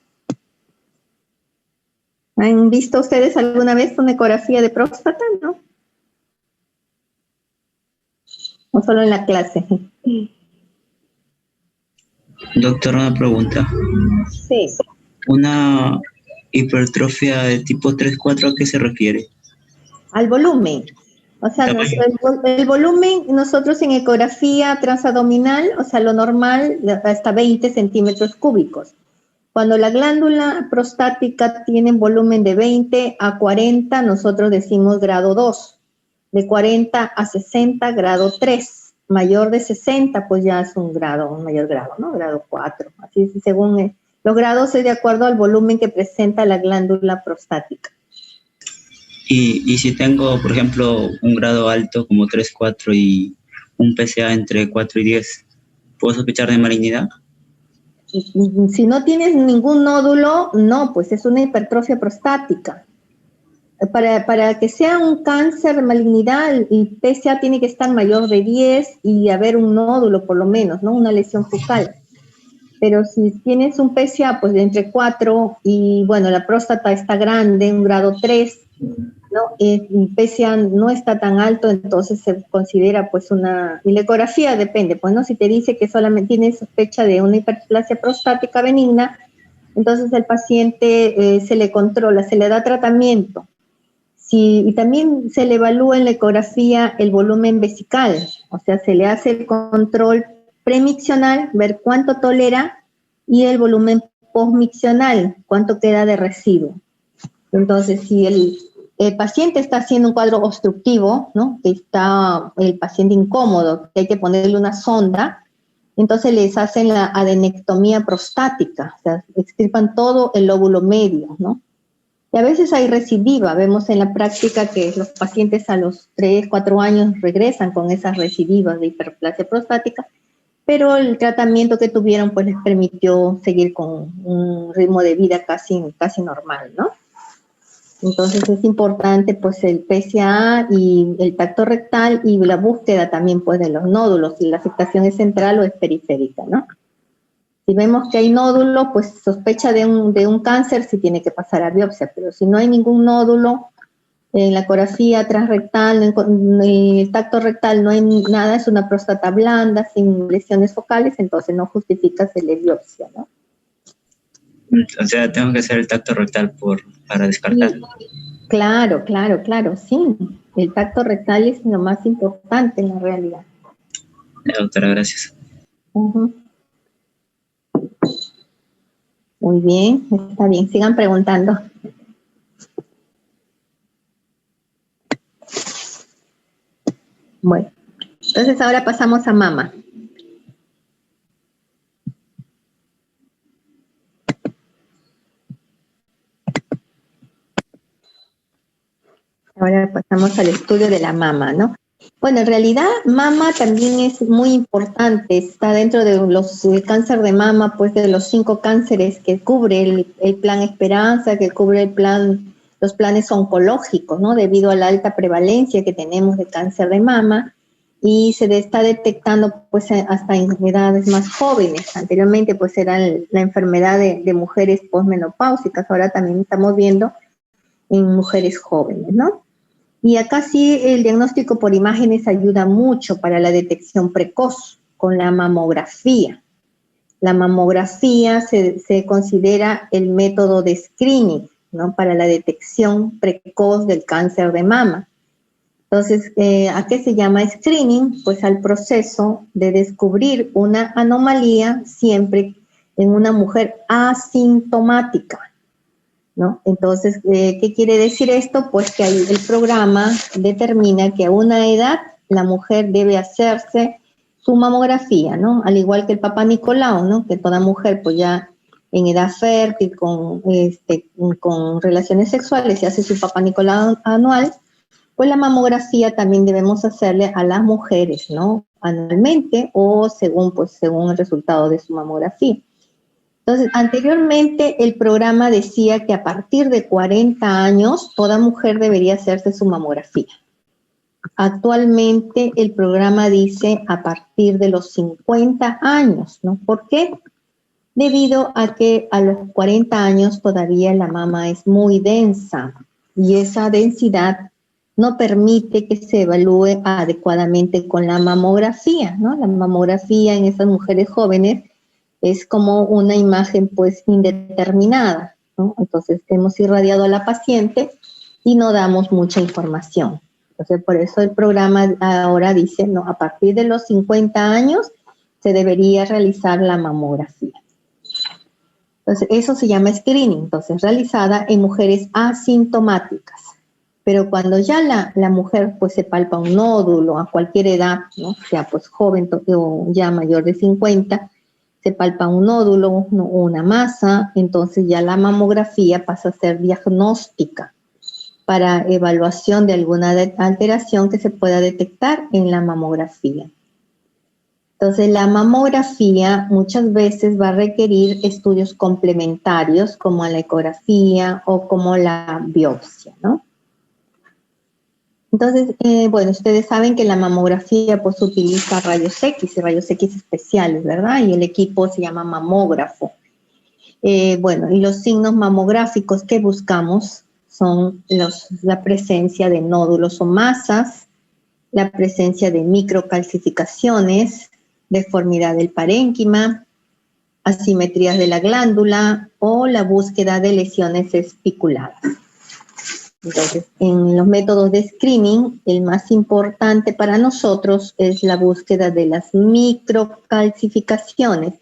S1: ¿Han visto ustedes alguna vez una ecografía de próstata, no? ¿O solo en la clase?
S3: Doctora, una pregunta.
S1: Sí.
S3: ¿Una hipertrofia de tipo 3-4 a qué se refiere?
S1: Al volumen. O sea, el volumen, nosotros en ecografía transabdominal, o sea, lo normal, hasta 20 centímetros cúbicos. Cuando la glándula prostática tiene volumen de 20 a 40, nosotros decimos grado 2. De 40 a 60, grado 3. Mayor de 60, pues ya es un mayor grado, ¿no? Grado 4. Así es, según los grados es de acuerdo al volumen que presenta la glándula prostática.
S3: Y si tengo, por ejemplo, un grado alto como 3, 4 y un PSA entre 4 y 10, ¿puedo sospechar de malignidad?
S1: Si no tienes ningún nódulo, no, pues es una hipertrofia prostática. Para que sea un cáncer de malignidad, el PSA tiene que estar mayor de 10 y haber un nódulo por lo menos, ¿no? Una lesión focal. Pero si tienes un PSA pues de entre 4 y, bueno, la próstata está grande, un grado 3, ¿no? El PSA no está tan alto, entonces se considera pues y la ecografía depende, pues, ¿no? Si te dice que solamente tienes sospecha de una hiperplasia prostática benigna, entonces el paciente se le controla, se le da tratamiento. Y también se le evalúa en la ecografía el volumen vesical, o sea, se le hace el control premiccional, ver cuánto tolera, y el volumen postmiccional, cuánto queda de residuo. Entonces, si el paciente está haciendo un cuadro obstructivo, ¿no? Que está el paciente incómodo, que hay que ponerle una sonda, entonces les hacen la adenectomía prostática, o sea, extirpan todo el lóbulo medio, ¿no? Y a veces hay recidiva, vemos en la práctica que los pacientes a los 3, 4 años regresan con esas recidivas de hiperplasia prostática, pero el tratamiento que tuvieron pues les permitió seguir con un ritmo de vida casi normal, ¿no? Entonces es importante pues el PSA y el tacto rectal y la búsqueda también pues de los nódulos, si la afectación es central o es periférica, ¿no? Si vemos que hay nódulo, pues sospecha de un cáncer, sí tiene que pasar a biopsia, pero si no hay ningún nódulo, en la ecografía transrectal, en el tacto rectal no hay nada, es una próstata blanda, sin lesiones focales, entonces no justifica hacerle biopsia, ¿no?
S3: O sea, tengo que hacer el tacto rectal para descartarlo.
S1: Sí, claro, sí. El tacto rectal es lo más importante en la realidad.
S3: Doctora, gracias.
S1: Uh-huh. Muy bien, está bien. Sigan preguntando. Bueno, entonces ahora pasamos a mama. Ahora pasamos al estudio de la mama, ¿no? Bueno, en realidad mama también es muy importante, está dentro de el cáncer de mama, pues de los 5 cánceres que cubre el plan Esperanza, que cubre los planes oncológicos, ¿no? Debido a la alta prevalencia que tenemos de cáncer de mama, y se está detectando pues hasta en edades más jóvenes. Anteriormente pues era la enfermedad de mujeres posmenopáusicas, ahora también estamos viendo en mujeres jóvenes, ¿no? Y acá sí el diagnóstico por imágenes ayuda mucho para la detección precoz con la mamografía. La mamografía se considera el método de screening, ¿no? Para la detección precoz del cáncer de mama. Entonces, ¿a qué se llama screening? Pues al proceso de descubrir una anomalía siempre en una mujer asintomática, ¿no? Entonces, ¿qué quiere decir esto? Pues que ahí el programa determina que a una edad la mujer debe hacerse su mamografía, ¿no? Al igual que el Papá Nicolau, ¿no? Que toda mujer, pues ya en edad fértil, con relaciones sexuales, se hace su Papá Nicolau anual, pues la mamografía también debemos hacerle a las mujeres, ¿no? Anualmente o según el resultado de su mamografía. Entonces, anteriormente el programa decía que a partir de 40 años toda mujer debería hacerse su mamografía. Actualmente el programa dice a partir de los 50 años, ¿no? ¿Por qué? Debido a que a los 40 años todavía la mama es muy densa y esa densidad no permite que se evalúe adecuadamente con la mamografía, ¿no? La mamografía en esas mujeres jóvenes es como una imagen pues indeterminada, ¿no? Entonces hemos irradiado a la paciente y no damos mucha información. Entonces por eso el programa ahora dice, no, a partir de los 50 años se debería realizar la mamografía. Entonces, eso se llama screening, entonces realizada en mujeres asintomáticas. Pero cuando ya la mujer pues se palpa un nódulo a cualquier edad, ¿no? Sea pues joven o ya mayor de 50, se palpa un nódulo o una masa, entonces ya la mamografía pasa a ser diagnóstica para evaluación de alguna alteración que se pueda detectar en la mamografía. Entonces, la mamografía muchas veces va a requerir estudios complementarios como la ecografía o como la biopsia, ¿no? Entonces, bueno, ustedes saben que la mamografía pues utiliza rayos X y rayos X especiales, ¿verdad? Y el equipo se llama mamógrafo. Bueno, y los signos mamográficos que buscamos son la presencia de nódulos o masas, la presencia de microcalcificaciones, deformidad del parénquima, asimetrías de la glándula o la búsqueda de lesiones espiculadas. Entonces, en los métodos de screening, el más importante para nosotros es la búsqueda de las microcalcificaciones,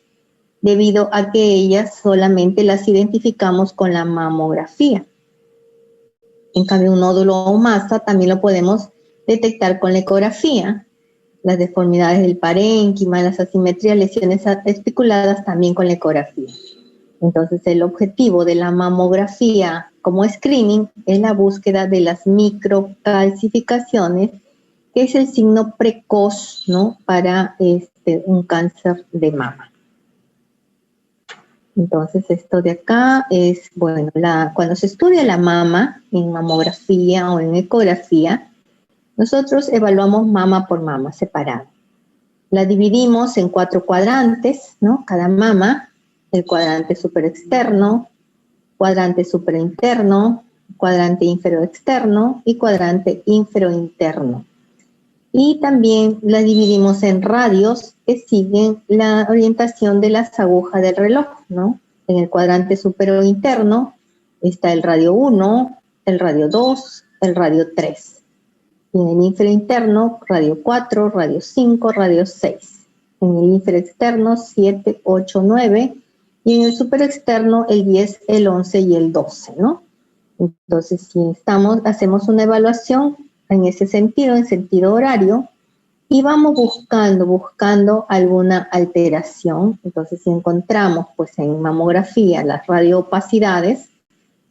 S1: debido a que ellas solamente las identificamos con la mamografía. En cambio, un nódulo o masa también lo podemos detectar con la ecografía, las deformidades del parénquima, las asimetrías, lesiones espiculadas también con la ecografía. Entonces, el objetivo de la mamografía como screening es la búsqueda de las microcalcificaciones, que es el signo precoz, ¿no?, para un cáncer de mama. Entonces, esto de acá es, bueno, cuando se estudia la mama en mamografía o en ecografía, nosotros evaluamos mama por mama separada. La dividimos en 4 cuadrantes, ¿no? Cada mama, el cuadrante superexterno, cuadrante superinterno, cuadrante inferoexterno y cuadrante inferointerno. Y también la dividimos en radios que siguen la orientación de las agujas del reloj, ¿no? En el cuadrante superointerno está el radio 1, el radio 2, el radio 3. Y en el inferointerno, radio 4, radio 5, radio 6. En el inferoexterno, 7, 8, 9. Y en el superexterno, el 10, el 11 y el 12, ¿no? Entonces, si hacemos una evaluación en ese sentido, en sentido horario, y vamos buscando alguna alteración. Entonces, si encontramos, pues, en mamografía las radioopacidades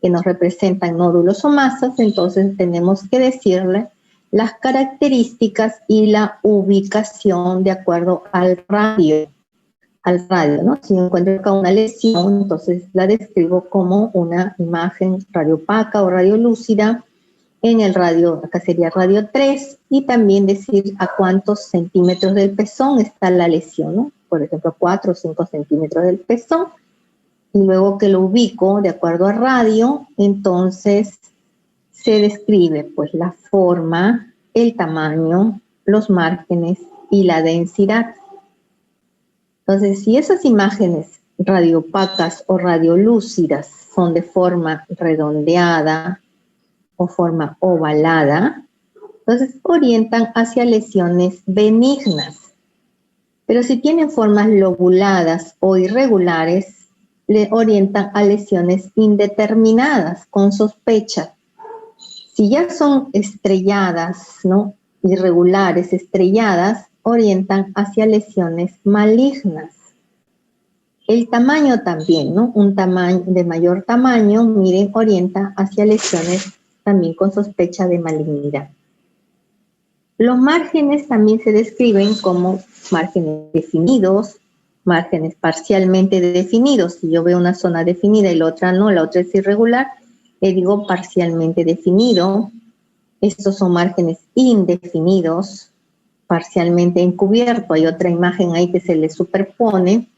S1: que nos representan nódulos o masas, entonces tenemos que decirle las características y la ubicación de acuerdo al radio, ¿no? Si encuentro acá una lesión, entonces la describo como una imagen radiopaca o radiolúcida. En el radio, acá sería radio 3, y también decir a cuántos centímetros del pezón está la lesión, ¿no? Por ejemplo, 4 o 5 centímetros del pezón, y luego que lo ubico de acuerdo a radio, entonces se describe pues la forma, el tamaño, los márgenes y la densidad. Entonces, si esas imágenes radiopacas o radiolúcidas son de forma redondeada o forma ovalada, entonces orientan hacia lesiones benignas. Pero si tienen formas lobuladas o irregulares, le orientan a lesiones indeterminadas, con sospecha. Si ya son estrelladas, ¿no?, irregulares, estrelladas, orientan hacia lesiones malignas. El tamaño también, ¿no? Un tamaño de mayor tamaño, miren, orienta hacia lesiones también con sospecha de malignidad. Los márgenes también se describen como márgenes definidos, márgenes parcialmente definidos. Si yo veo una zona definida y la otra no, la otra es irregular, le digo parcialmente definido. Estos son márgenes indefinidos, parcialmente encubierto. Hay otra imagen ahí que se le superpone.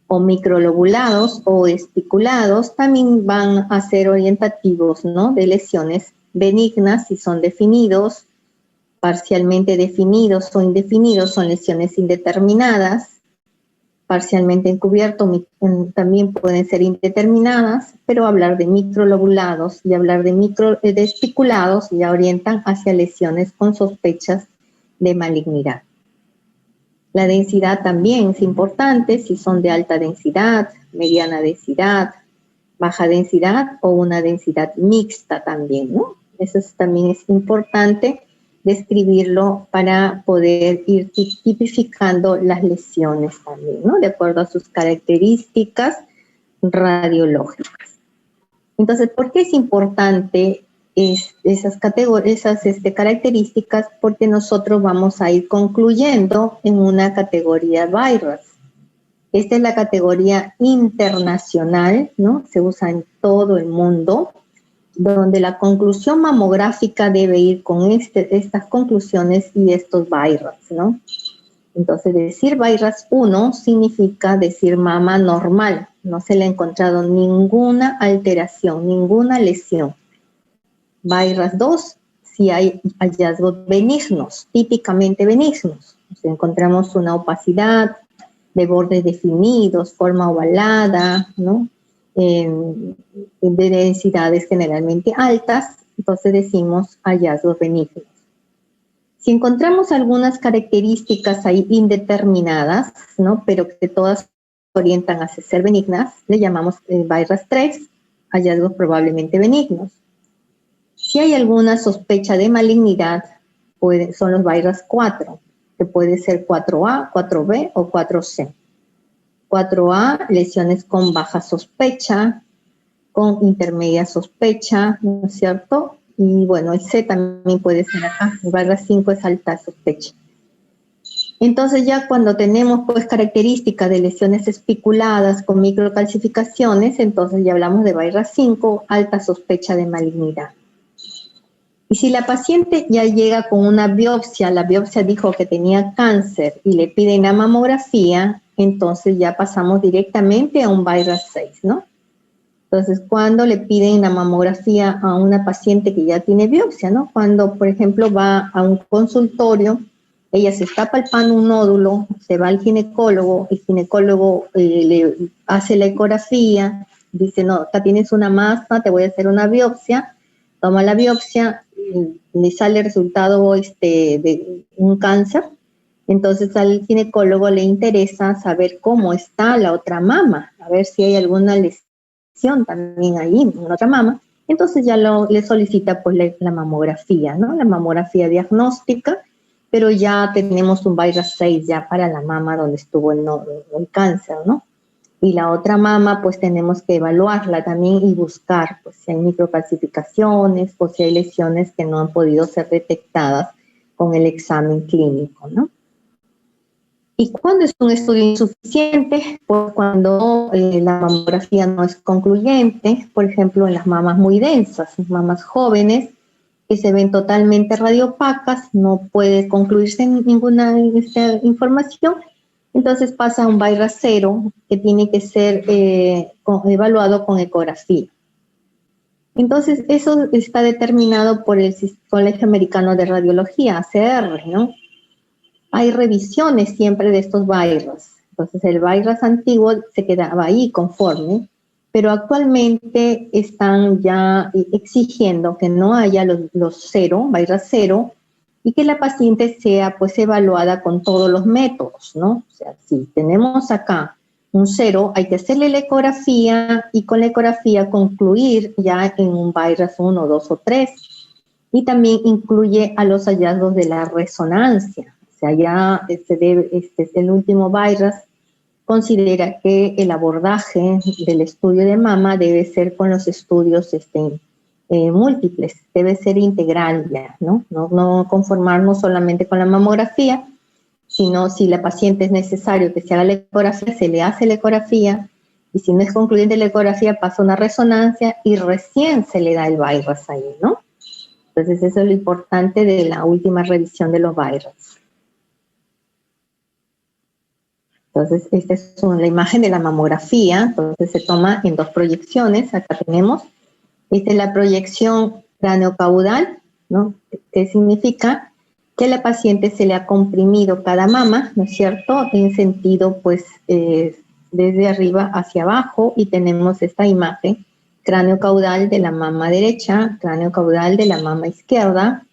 S1: O microlobulados o espiculados también van a ser orientativos, ¿no?, de lesiones benignas si son definidos. Parcialmente definidos o indefinidos son lesiones indeterminadas. Parcialmente encubierto también pueden ser indeterminadas, pero hablar de microlobulados y hablar de espiculados ya orientan hacia lesiones con sospechas de malignidad. La densidad también es importante, si son de alta densidad, mediana densidad, baja densidad o una densidad mixta también, ¿no? Eso también es importante describirlo para poder ir tipificando las lesiones también, ¿no? De acuerdo a sus características radiológicas. Entonces, ¿por qué es importante esas características? Porque nosotros vamos a ir concluyendo en una categoría VIRAS. Esta es la categoría internacional, ¿no? Se usa en todo el mundo, donde la conclusión mamográfica debe ir con estas conclusiones y estos VIRAS, ¿no? Entonces, decir VIRAS 1 significa decir mama normal. No se le ha encontrado ninguna alteración, ninguna lesión. VIRAS 2, si hay hallazgos benignos, típicamente benignos. Si encontramos una opacidad de bordes definidos, forma ovalada, ¿no? De densidades generalmente altas, entonces decimos hallazgos benignos. Si encontramos algunas características ahí indeterminadas, ¿no? Pero que todas orientan a ser benignas, le llamamos VIRAS 3, hallazgos probablemente benignos. Si hay alguna sospecha de malignidad, son los VIRAS 4, que puede ser 4A, 4B o 4C. 4A, lesiones con baja sospecha, con intermedia sospecha, ¿no es cierto? Y bueno, el C también puede ser acá, el VIRAS 5 es alta sospecha. Entonces ya cuando tenemos pues características de lesiones espiculadas con microcalcificaciones, entonces ya hablamos de VIRAS 5, alta sospecha de malignidad. Y si la paciente ya llega con una biopsia, la biopsia dijo que tenía cáncer y le piden la mamografía, entonces ya pasamos directamente a un VIRAS 6, ¿no? Entonces, cuando le piden la mamografía a una paciente que ya tiene biopsia, ¿no? Cuando, por ejemplo, va a un consultorio, ella se está palpando un nódulo, se va al ginecólogo, el ginecólogo le hace la ecografía, dice, no, acá tienes una masa, te voy a hacer una biopsia, toma la biopsia, le sale el resultado de un cáncer, entonces al ginecólogo le interesa saber cómo está la otra mama, a ver si hay alguna lesión también ahí en otra mama, entonces ya le solicita pues la mamografía, ¿no? La mamografía diagnóstica, pero ya tenemos un VIRAS 6 ya para la mama donde estuvo el cáncer, ¿no? Y la otra mama pues tenemos que evaluarla también y buscar pues si hay microcalcificaciones o si hay lesiones que no han podido ser detectadas con el examen clínico, ¿no? ¿Y cuándo es un estudio insuficiente? Pues cuando la mamografía no es concluyente, por ejemplo, en las mamas muy densas, mamas jóvenes, que se ven totalmente radiopacas, no puede concluirse ninguna información, entonces pasa a un VIRAS 0, que tiene que ser evaluado con ecografía. Entonces, eso está determinado por el Colegio Americano de Radiología, ACR, ¿no? Hay revisiones siempre de estos VIRAS. Entonces, el VIRAS antiguo se quedaba ahí conforme, pero actualmente están ya exigiendo que no haya los 0, VIRAS 0, y que la paciente sea pues evaluada con todos los métodos, ¿no? O sea, si tenemos acá un 0, hay que hacerle la ecografía y con la ecografía concluir ya en un VIRAS 1, 2 o 3. Y también incluye a los hallazgos de la resonancia. O sea, ya el último VIRAS considera que el abordaje del estudio de mama debe ser con los estudios múltiples, debe ser integral ya, ¿no? No conformarnos solamente con la mamografía, sino si la paciente es necesario que se haga la ecografía, se le hace la ecografía, y si no es concluyente la ecografía, pasa una resonancia y recién se le da el VIRAS ahí, ¿no? Entonces eso es lo importante de la última revisión de los VIRAS. Entonces, esta es la imagen de la mamografía, entonces se toma en 2 proyecciones, acá tenemos. Esta es la proyección craneocaudal, ¿no? Que significa que a la paciente se le ha comprimido cada mama, ¿no es cierto? En sentido, pues, desde arriba hacia abajo, y tenemos esta imagen, cráneo caudal de la mama derecha, cráneo caudal de la mama izquierda,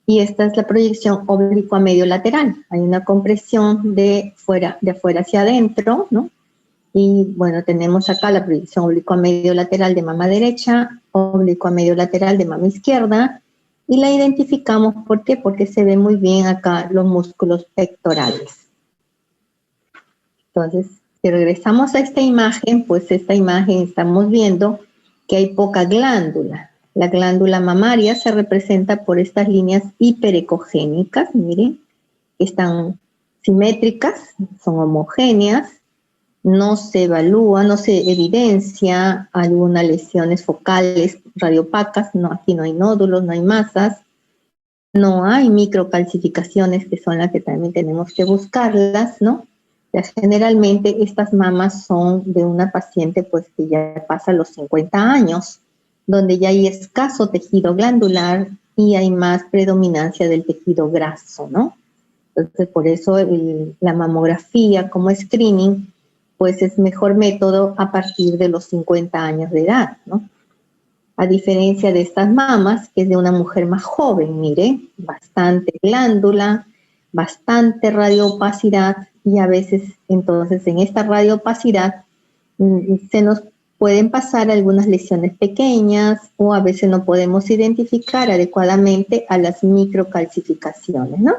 S1: Y esta es la proyección oblicua medio lateral. Hay una compresión de afuera hacia adentro, ¿no? Y bueno, tenemos acá la proyección oblicua medio lateral de mama derecha, oblicua medio lateral de mama izquierda, y la identificamos, ¿por qué? Porque se ve muy bien acá los músculos pectorales. Entonces, si regresamos a esta imagen, pues esta imagen estamos viendo que hay poca glándula. La glándula mamaria se representa por estas líneas hiperecogénicas, miren, están simétricas, son homogéneas, no se evalúa, no se evidencia algunas lesiones focales radiopacas, no, aquí no hay nódulos, no hay masas, no hay microcalcificaciones, que son las que también tenemos que buscarlas, ¿no? Ya generalmente estas mamas son de una paciente pues que ya pasa los 50 años, donde ya hay escaso tejido glandular y hay más predominancia del tejido graso, ¿no? Entonces, por eso la mamografía como screening, pues es mejor método a partir de los 50 años de edad, ¿no? A diferencia de estas mamas, que es de una mujer más joven, mire, bastante glándula, bastante radioopacidad, y a veces, entonces, en esta radioopacidad se nos pueden pasar algunas lesiones pequeñas o a veces no podemos identificar adecuadamente a las microcalcificaciones, ¿no?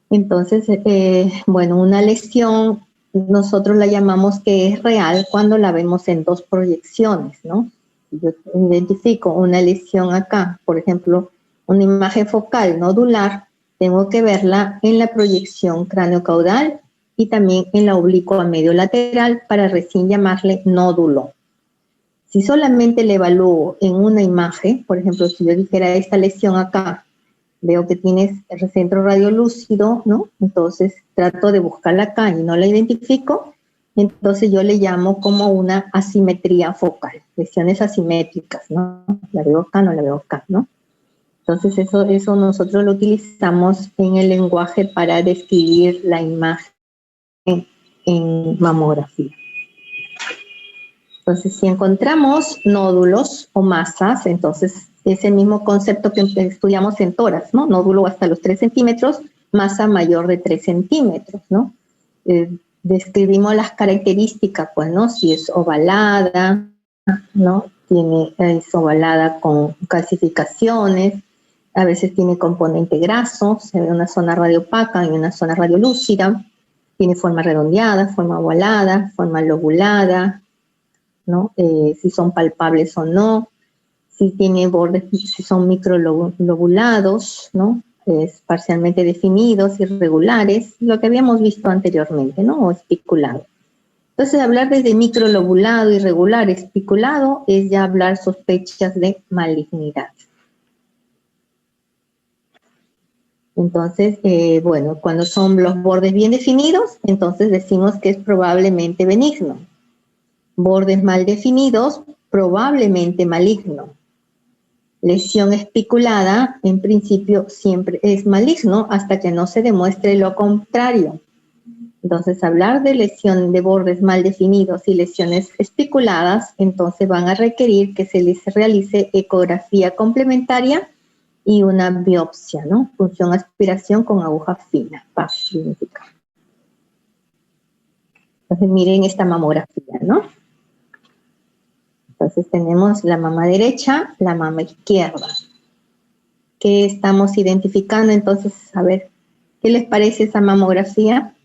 S1: Entonces, bueno, una lesión nosotros la llamamos que es real cuando la vemos en dos proyecciones, ¿no? Yo identifico una lesión acá, por ejemplo, una imagen focal nodular, tengo que verla en la proyección craneocaudal y también en la oblicua medio lateral para recién llamarle nódulo. Si solamente le evalúo en una imagen, por ejemplo, si yo dijera esta lesión acá, veo que tienes el centro radiolúcido, ¿no? Entonces trato de buscarla acá y no la identifico, entonces yo le llamo como una asimetría focal, lesiones asimétricas, ¿no? La veo acá, no la veo acá, ¿no? Entonces eso nosotros lo utilizamos en el lenguaje para describir la imagen en mamografía. Entonces, si encontramos nódulos o masas, entonces es el mismo concepto que estudiamos en tórax, ¿no? Nódulo hasta los 3 centímetros, masa mayor de 3 centímetros, ¿no? Describimos las características, pues, ¿no? Si es ovalada, ¿no? Es ovalada con calcificaciones, a veces tiene componente graso, se ve una zona radiopaca y una zona radiolúcida, tiene forma redondeada, forma ovalada, forma lobulada, ¿no? Si son palpables o no, si tiene bordes, si son microlobulados, ¿no? Parcialmente definidos, irregulares, lo que habíamos visto anteriormente, ¿no? O espiculado. Entonces, hablar desde microlobulado, irregular, espiculado, es ya hablar sospechas de malignidad. Entonces, bueno, cuando son los bordes bien definidos, entonces decimos que es probablemente benigno. Bordes mal definidos, probablemente maligno. Lesión espiculada, en principio, siempre es maligno hasta que no se demuestre lo contrario. Entonces, hablar de lesión de bordes mal definidos y lesiones espiculadas, entonces van a requerir que se les realice ecografía complementaria y una biopsia, ¿no? Punción aspiración con aguja fina para identificar. Entonces, miren esta mamografía, ¿no? Entonces tenemos la mama derecha, la mama izquierda. ¿Qué estamos identificando? Entonces, a ver, ¿qué les parece esa mamografía?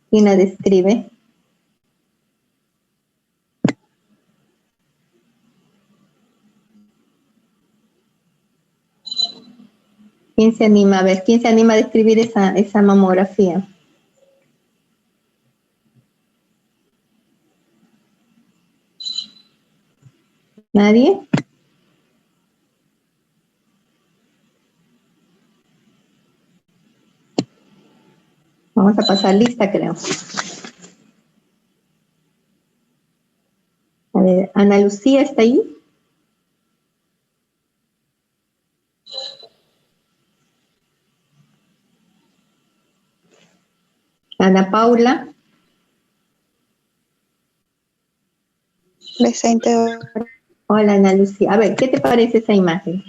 S1: ¿Quién la describe? ¿Quién se anima? A ver, ¿quién se anima a describir esa mamografía? ¿Nadie? Vamos a pasar lista, creo. A ver, Ana Lucía, ¿está ahí? Ana Paula.
S4: Presente.
S1: Hola, Ana Lucía. A ver, ¿qué te parece esa imagen?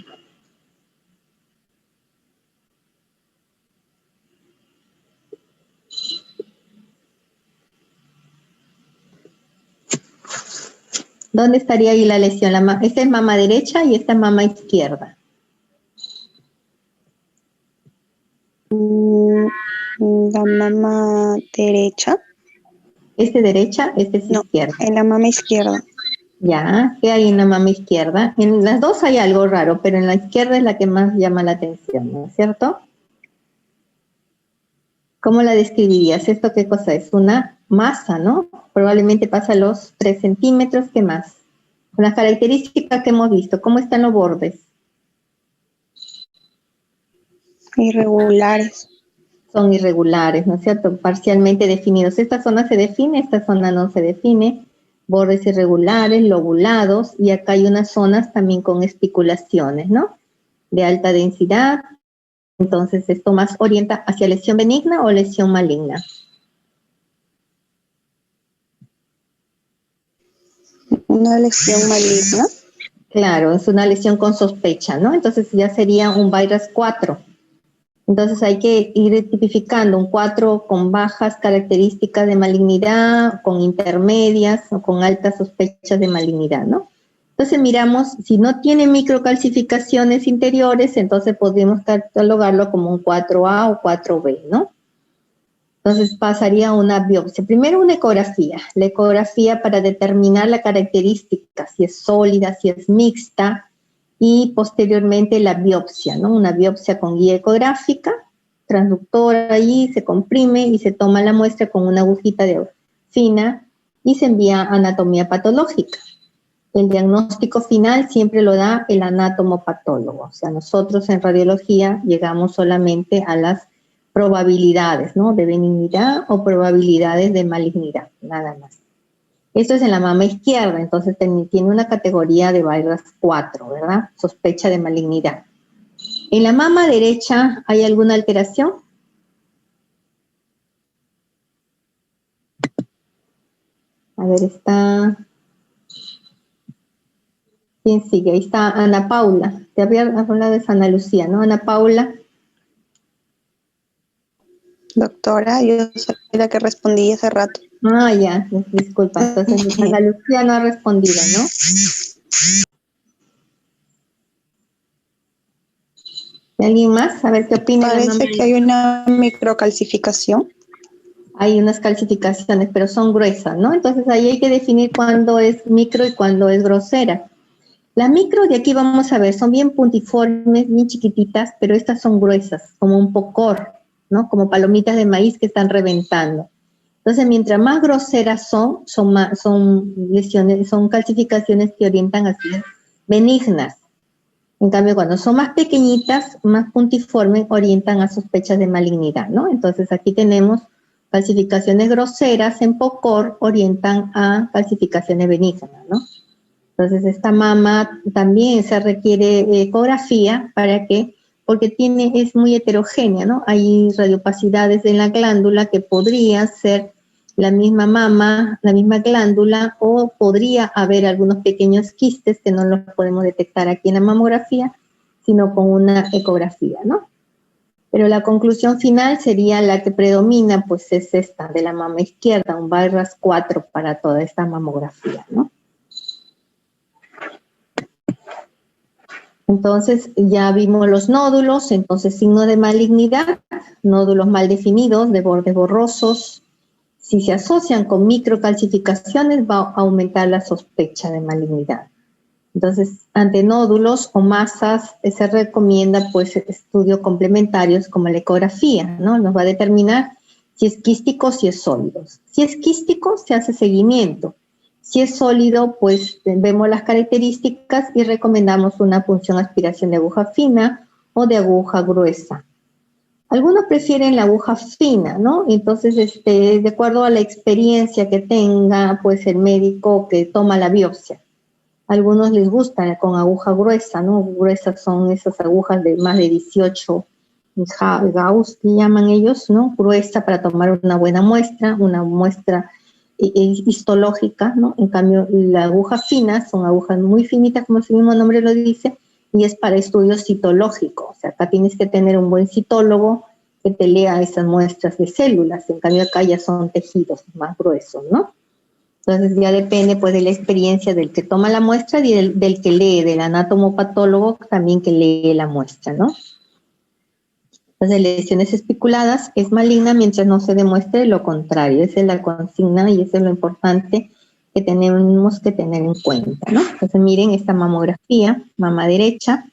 S1: ¿Dónde estaría ahí la lesión? Esta es mama derecha y esta es mama izquierda.
S4: La mama derecha.
S1: ¿Este derecha? Este es izquierda.
S4: En la mama izquierda.
S1: Ya, ¿qué hay en la mama izquierda? En las dos hay algo raro, pero en la izquierda es la que más llama la atención, ¿no es cierto? ¿Cómo la describirías? ¿Esto qué cosa es? Una masa, ¿no? Probablemente pasa los 3 centímetros, ¿qué más? Con las características que hemos visto, ¿cómo están los bordes?
S4: Irregulares.
S1: Son irregulares, ¿no es cierto? Parcialmente definidos. Esta zona se define, esta zona no se define. Bordes irregulares, lobulados, y acá hay unas zonas también con espiculaciones, ¿no? De alta densidad. Entonces, esto más orienta hacia lesión benigna o lesión maligna.
S4: Una lesión maligna.
S1: Claro, es una lesión con sospecha, ¿no? Entonces ya sería un virus 4. Entonces hay que ir tipificando un 4 con bajas características de malignidad, con intermedias o con altas sospechas de malignidad, ¿no? Entonces miramos, si no tiene microcalcificaciones interiores, entonces podemos catalogarlo como un 4A o 4B, ¿no? Entonces pasaría a una biopsia. Primero una ecografía. La ecografía para determinar la característica, si es sólida, si es mixta, y posteriormente la biopsia, ¿no? Una biopsia con guía ecográfica, transductora allí, se comprime y se toma la muestra con una agujita fina y se envía a anatomía patológica. El diagnóstico final siempre lo da el anatomopatólogo. O sea, nosotros en radiología llegamos solamente a las probabilidades, ¿no? De benignidad o probabilidades de malignidad, nada más. Esto es en la mama izquierda, entonces tiene una categoría de virus 4, ¿verdad? Sospecha de malignidad. En la mama derecha, ¿hay alguna alteración? A ver, está... ¿Quién sigue? Ahí está Ana Paula. Te había hablado de Ana Lucía, ¿no? Ana Paula.
S4: Doctora, yo soy la que respondí hace rato.
S1: Ah, ya, disculpa. Entonces, Ana Lucía no ha respondido, ¿no? ¿Alguien más? A ver qué opina.
S4: Parece que hay una microcalcificación.
S1: Hay unas calcificaciones, pero son gruesas, ¿no? Entonces ahí hay que definir cuándo es micro y cuándo es grosera. Las micro de aquí vamos a ver, son bien puntiformes, bien chiquititas, pero estas son gruesas, como un pocor, ¿no? Como palomitas de maíz que están reventando. Entonces, mientras más groseras son lesiones, son calcificaciones que orientan hacia benignas. En cambio, cuando son más pequeñitas, más puntiformes, orientan a sospechas de malignidad, ¿no? Entonces, aquí tenemos calcificaciones groseras en POCOR, orientan a calcificaciones benignas, ¿no? Entonces, esta mama también se requiere ecografía para que, porque es muy heterogénea, ¿no? Hay radiopacidades en la glándula que podría ser la misma mama, la misma glándula, o podría haber algunos pequeños quistes que no los podemos detectar aquí en la mamografía, sino con una ecografía, ¿no? Pero la conclusión final sería la que predomina, pues es esta, de la mama izquierda, un virus 4 para toda esta mamografía, ¿no? Entonces ya vimos los nódulos, entonces signo de malignidad, nódulos mal definidos, de bordes borrosos. Si se asocian con microcalcificaciones va a aumentar la sospecha de malignidad. Entonces, ante nódulos o masas se recomienda pues estudios complementarios como la ecografía, ¿no? Nos va a determinar si es quístico o si es sólido. Si es quístico, se hace seguimiento. Si es sólido, pues vemos las características y recomendamos una punción aspiración de aguja fina o de aguja gruesa. Algunos prefieren la aguja fina, ¿no? Entonces, de acuerdo a la experiencia que tenga, pues el médico que toma la biopsia. Algunos les gusta con aguja gruesa, ¿no? Gruesas son esas agujas de más de 18 Gauss, que llaman ellos, ¿no? Gruesa para tomar una buena muestra histológica, ¿no? En cambio, la aguja fina son agujas muy finitas, como su mismo nombre lo dice, y es para estudios citológicos. O sea, acá tienes que tener un buen citólogo que te lea esas muestras de células. En cambio, acá ya son tejidos más gruesos, ¿no? Entonces ya depende pues de la experiencia del que toma la muestra y del que lee, del anatomopatólogo también que lee la muestra, ¿no? Entonces, lesiones especuladas es maligna mientras no se demuestre lo contrario. Esa es la consigna y eso es lo importante que tenemos que tener en cuenta, ¿no? Entonces, miren esta mamografía, mama derecha,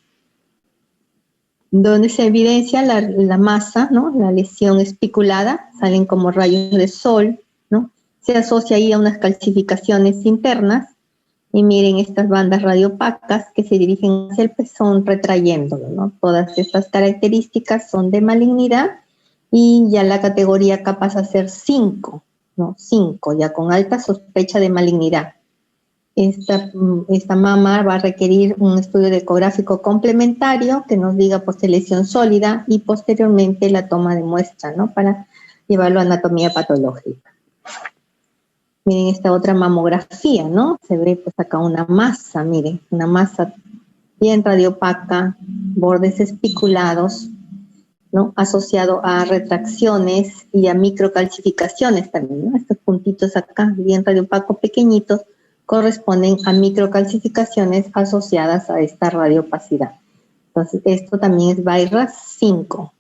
S1: donde se evidencia la masa, ¿no? La lesión especulada, salen como rayos de sol, ¿no? Se asocia ahí a unas calcificaciones internas. Y miren estas bandas radiopacas que se dirigen hacia el pezón retrayéndolo, ¿no? Todas estas características son de malignidad y ya la categoría acá pasa a ser 5, ¿no? 5, ya con alta sospecha de malignidad. Esta mama va a requerir un estudio ecográfico complementario que nos diga pues de lesión sólida y posteriormente la toma de muestra, ¿no? Para llevarlo a anatomía patológica. Miren esta otra mamografía, ¿no? Se ve pues acá una masa, miren, una masa bien radiopaca, bordes espiculados, ¿no? Asociado a retracciones y a microcalcificaciones también, ¿no? Estos puntitos acá, bien radiopacos pequeñitos, corresponden a microcalcificaciones asociadas a esta radiopacidad. Entonces, esto también es BI-RAS 5.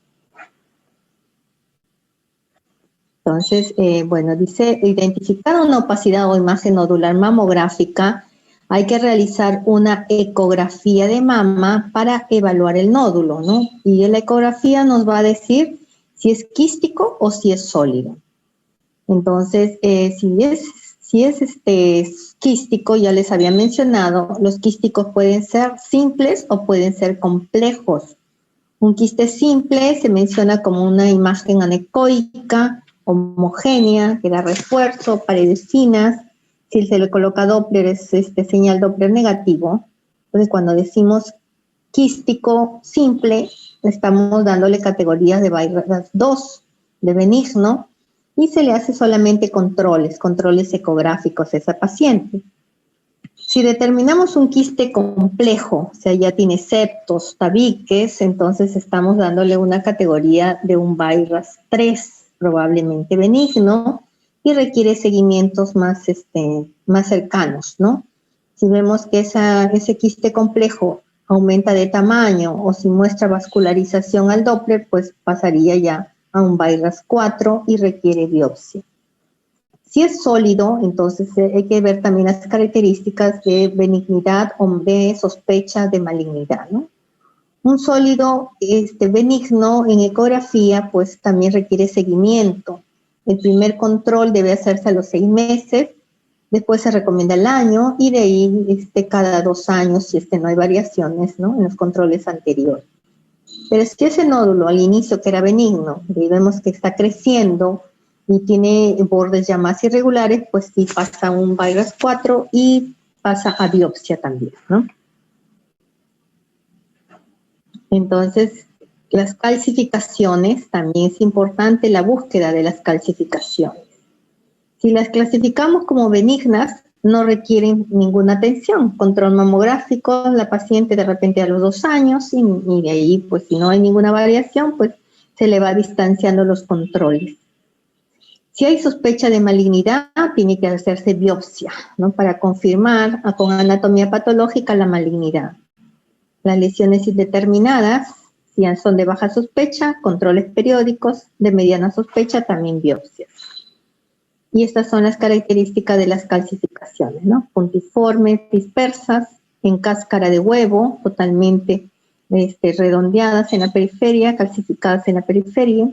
S1: Entonces, bueno, dice, identificar una opacidad o imagen nodular mamográfica, hay que realizar una ecografía de mama para evaluar el nódulo, ¿no? Y la ecografía nos va a decir si es quístico o si es sólido. Entonces, si es quístico, ya les había mencionado, los quísticos pueden ser simples o pueden ser complejos. Un quiste simple se menciona como una imagen anecoica, homogénea, que da refuerzo, paredes finas. Si se le coloca Doppler, es señal Doppler negativo. Entonces, cuando decimos quístico simple, estamos dándole categorías de BI-RAS 2, de benigno, y se le hace solamente controles ecográficos a esa paciente. Si determinamos un quiste complejo, o sea, ya tiene septos, tabiques, entonces estamos dándole una categoría de un BI-RAS 3, probablemente benigno, y requiere seguimientos más cercanos, ¿no? Si vemos que ese quiste complejo aumenta de tamaño o si muestra vascularización al Doppler, pues pasaría ya a un BI-RAS 4 y requiere biopsia. Si es sólido, entonces hay que ver también las características de benignidad o de sospecha de malignidad, ¿no? Un sólido benigno en ecografía, pues también requiere seguimiento. El primer control debe hacerse a los 6 meses, después se recomienda el año y de ahí cada 2 años si no hay variaciones, ¿no? En los controles anteriores. Pero si ese nódulo al inicio que era benigno, y vemos que está creciendo y tiene bordes ya más irregulares, pues sí pasa a un BI-RAS 4 y pasa a biopsia también, ¿no? Entonces, las calcificaciones, también es importante la búsqueda de las calcificaciones. Si las clasificamos como benignas, no requieren ninguna atención. Control mamográfico, la paciente de repente a los 2 años y de ahí, pues si no hay ninguna variación, pues se le va distanciando los controles. Si hay sospecha de malignidad, tiene que hacerse biopsia, ¿no? Para confirmar con anatomía patológica la malignidad. Las lesiones indeterminadas, si son de baja sospecha, controles periódicos, de mediana sospecha, también biopsias. Y estas son las características de las calcificaciones, ¿no? Puntiformes, dispersas, en cáscara de huevo, totalmente redondeadas en la periferia, calcificadas en la periferia.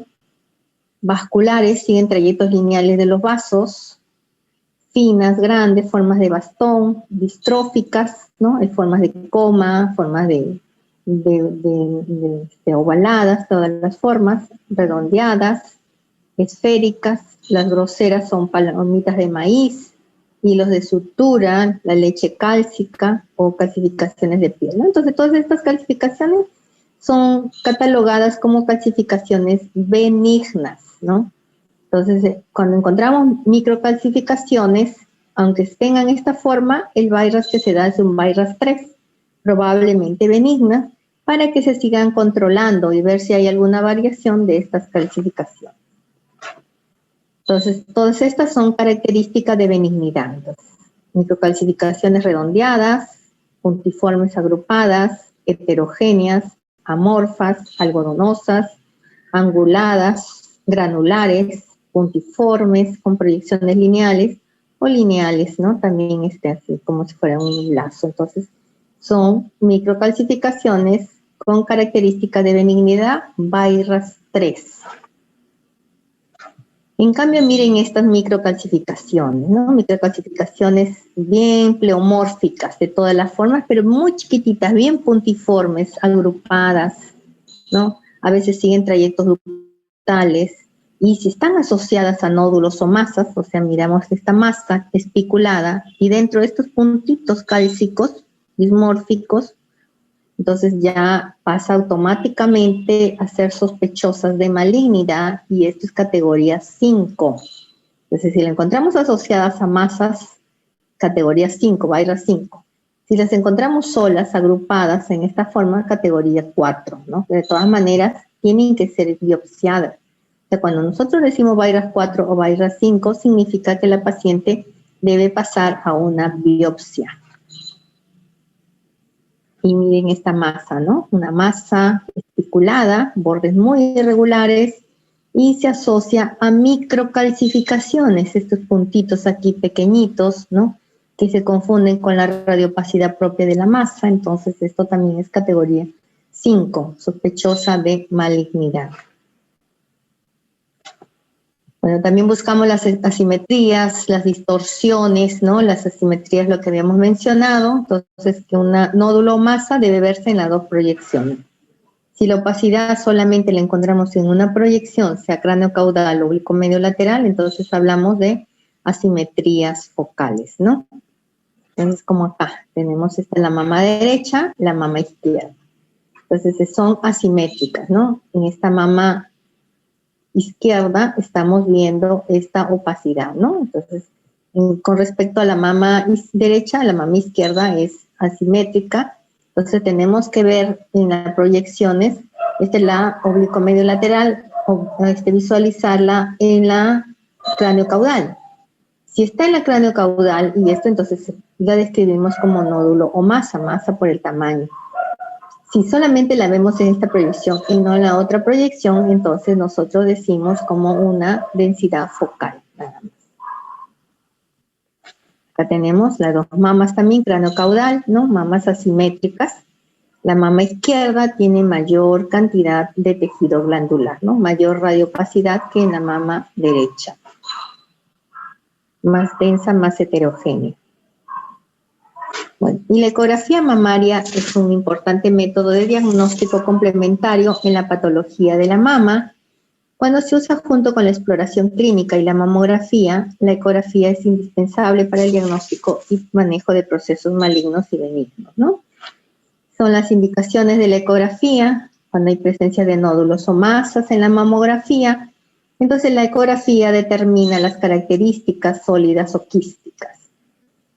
S1: Vasculares, siguen trayectos lineales de los vasos. Finas, grandes, formas de bastón, distróficas, ¿no? Hay formas de coma, formas de ovaladas, todas las formas, redondeadas, esféricas, las groseras son palomitas de maíz, hilos de sutura, la leche cálcica o calcificaciones de piel, ¿no? Entonces, todas estas calcificaciones son catalogadas como calcificaciones benignas, ¿no? Entonces, cuando encontramos microcalcificaciones, aunque tengan esta forma, el virus que se da es un virus 3, probablemente benigna, para que se sigan controlando y ver si hay alguna variación de estas calcificaciones. Entonces, todas estas son características de benignidad. Entonces, microcalcificaciones redondeadas, puntiformes agrupadas, heterogéneas, amorfas, algodonosas, anguladas, granulares, puntiformes, con proyecciones lineales o lineales, ¿no? También así, como si fuera un lazo. Entonces, son microcalcificaciones con características de benignidad virus 3. En cambio, miren estas microcalcificaciones, ¿no? Microcalcificaciones bien pleomórficas de todas las formas, pero muy chiquititas, bien puntiformes, agrupadas, ¿no? A veces siguen trayectos ductales, y si están asociadas a nódulos o masas, o sea, miramos esta masa espiculada, y dentro de estos puntitos cálcicos, dismórficos, entonces ya pasa automáticamente a ser sospechosas de malignidad, y esto es categoría 5. Entonces, si la encontramos asociadas a masas, categoría 5, virus 5. Si las encontramos solas, agrupadas en esta forma, categoría 4, ¿no? De todas maneras, tienen que ser biopsiadas. O sea, cuando nosotros decimos virus 4 o virus 5, significa que la paciente debe pasar a una biopsia. Y miren esta masa, ¿no? Una masa especulada, bordes muy irregulares, y se asocia a microcalcificaciones, estos puntitos aquí pequeñitos, ¿no? Que se confunden con la radiopacidad propia de la masa. Entonces, esto también es categoría 5, sospechosa de malignidad. Bueno, también buscamos las asimetrías, las distorsiones, ¿no? Las asimetrías, lo que habíamos mencionado. Entonces, que un nódulo o masa debe verse en las dos proyecciones. Si la opacidad solamente la encontramos en una proyección, sea craneocaudal o oblicuo medio lateral, entonces hablamos de asimetrías focales, ¿no? Entonces, como acá, tenemos la mama derecha, la mama izquierda. Entonces, son asimétricas, ¿no? En esta mama izquierda estamos viendo esta opacidad, ¿no? Entonces, con respecto a la mama derecha, la mama izquierda es asimétrica. Entonces, tenemos que ver en las proyecciones, la oblicuo medio lateral, visualizarla en la craneocaudal. Si está en la craneocaudal, y esto entonces la describimos como nódulo o masa por el tamaño. Si solamente la vemos en esta proyección y no en la otra proyección, entonces nosotros decimos como una densidad focal, nada más. Acá tenemos las dos mamas también, craneocaudal, ¿no? Mamas asimétricas. La mama izquierda tiene mayor cantidad de tejido glandular, ¿no? Mayor radiopacidad que en la mama derecha. Más densa, más heterogénea. Bueno, y la ecografía mamaria es un importante método de diagnóstico complementario en la patología de la mama. Cuando se usa junto con la exploración clínica y la mamografía, la ecografía es indispensable para el diagnóstico y manejo de procesos malignos y benignos, ¿no? Son las indicaciones de la ecografía, cuando hay presencia de nódulos o masas en la mamografía. Entonces, la ecografía determina las características sólidas o quísticas.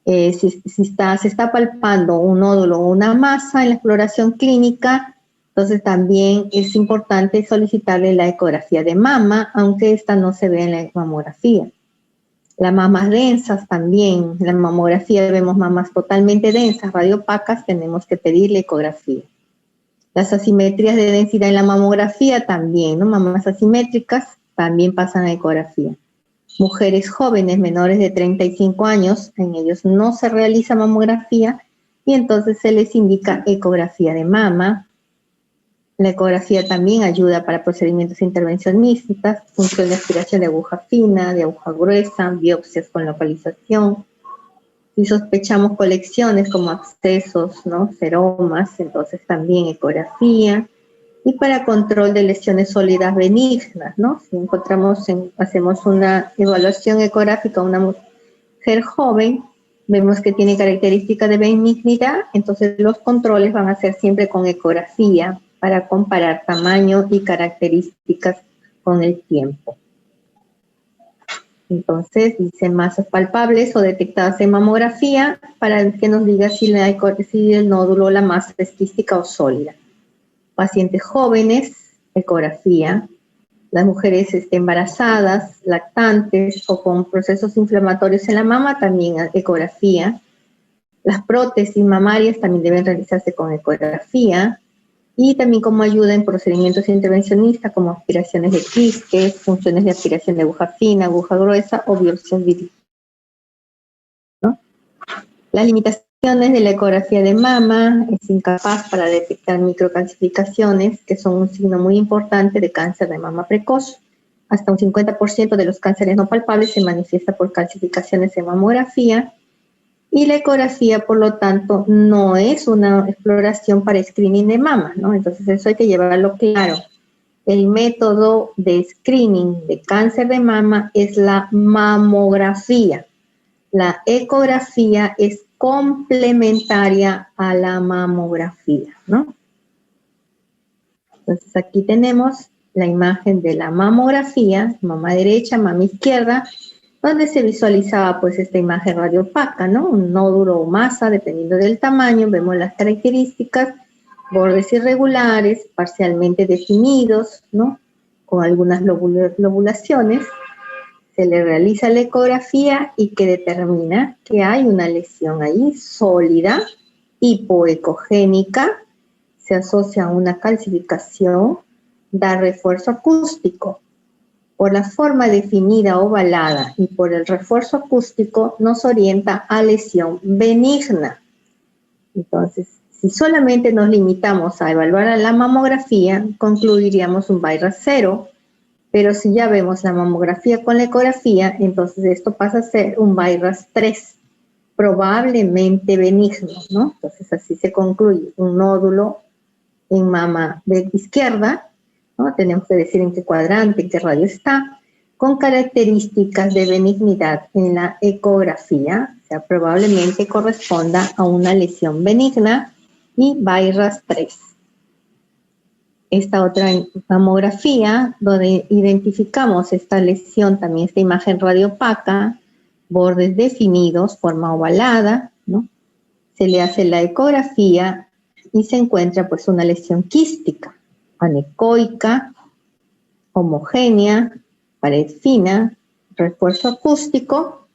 S1: Si se está palpando un nódulo o una masa en la exploración clínica, entonces también es importante solicitarle la ecografía de mama, aunque esta no se ve en la mamografía. Las mamas densas también, en la mamografía vemos mamas totalmente densas, radiopacas, tenemos que pedirle ecografía. Las asimetrías de densidad en la mamografía también, ¿no? Mamas asimétricas también pasan a ecografía. Mujeres jóvenes menores de 35 años, en ellos no se realiza mamografía y entonces se les indica ecografía de mama. La ecografía también ayuda para procedimientos de intervención mixtas, función de aspiración de aguja fina, de aguja gruesa, biopsias con localización. Si sospechamos colecciones como abscesos, ¿no? Seromas, entonces también ecografía. Y para control de lesiones sólidas benignas, ¿no? Si hacemos una evaluación ecográfica a una mujer joven, vemos que tiene características de benignidad, entonces los controles van a ser siempre con ecografía para comparar tamaño y características con el tiempo. Entonces, dice masas palpables o detectadas en mamografía para que nos diga si el nódulo o la masa es quística o sólida. Pacientes jóvenes, ecografía. Las mujeres embarazadas, lactantes o con procesos inflamatorios en la mama, también ecografía. Las prótesis mamarias también deben realizarse con ecografía. Y también como ayuda en procedimientos intervencionistas como aspiraciones de quistes, funciones de aspiración de aguja fina, aguja gruesa o biopsias víricas, ¿no? Las limitaciones de la ecografía de mama: es incapaz para detectar microcalcificaciones, que son un signo muy importante de cáncer de mama precoz. Hasta un 50% de los cánceres no palpables se manifiesta por calcificaciones en mamografía. Y la ecografía, por lo tanto, no es una exploración para screening de mama, ¿no? Entonces eso hay que llevarlo claro. El método de screening de cáncer de mama es la mamografía. La ecografía es complementaria a la mamografía, ¿no? Entonces aquí tenemos la imagen de la mamografía, mama derecha, mama izquierda, donde se visualizaba pues esta imagen radiopaca, ¿no? Un nódulo o masa, dependiendo del tamaño. Vemos las características: bordes irregulares, parcialmente definidos, ¿no? Con algunas lobulaciones. Se le realiza la ecografía y que determina que hay una lesión ahí sólida, hipoecogénica, se asocia a una calcificación, da refuerzo acústico. Por la forma definida ovalada y por el refuerzo acústico nos orienta a lesión benigna. Entonces, si solamente nos limitamos a evaluar a la mamografía, concluiríamos un BI-RAS 0, pero si ya vemos la mamografía con la ecografía, entonces esto pasa a ser un BI-RAS 3, probablemente benigno, ¿no? Entonces así se concluye un nódulo en mama de izquierda, ¿no? Tenemos que decir en qué cuadrante, en qué radio está, con características de benignidad en la ecografía, o sea, probablemente corresponda a una lesión benigna, y BI-RAS 3. Esta otra mamografía, donde identificamos esta lesión, también esta imagen radiopaca, bordes definidos, forma ovalada, ¿no? Se le hace la ecografía y se encuentra pues una lesión quística, anecoica, homogénea, pared fina, refuerzo acústico.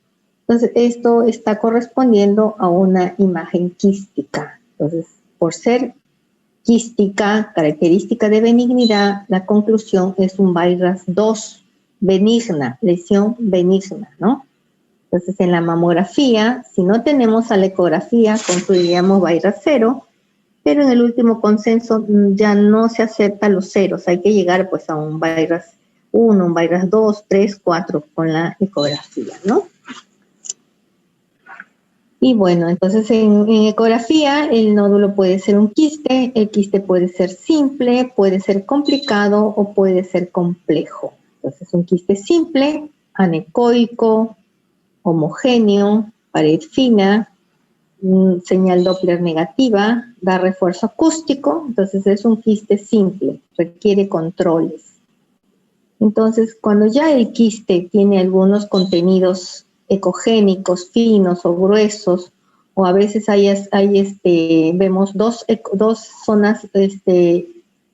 S1: Entonces esto está correspondiendo a una imagen quística. Entonces, por ser quística, característica de benignidad, la conclusión es un BI-RAS 2, benigna, lesión benigna, ¿no? Entonces en la mamografía, si no tenemos a la ecografía, concluiríamos BI-RAS 0, pero en el último consenso ya no se aceptan los ceros, hay que llegar pues a un BI-RAS 1, un BI-RAS 2, 3, 4 con la ecografía, ¿no? Y bueno, entonces en ecografía el nódulo puede ser un quiste, el quiste puede ser simple, puede ser complicado o puede ser complejo. Entonces un quiste simple, anecoico, homogéneo, pared fina, señal Doppler negativa, da refuerzo acústico, entonces es un quiste simple, requiere controles. Entonces, cuando ya el quiste tiene algunos contenidos ecogénicos, finos o gruesos, o a veces vemos dos zonas,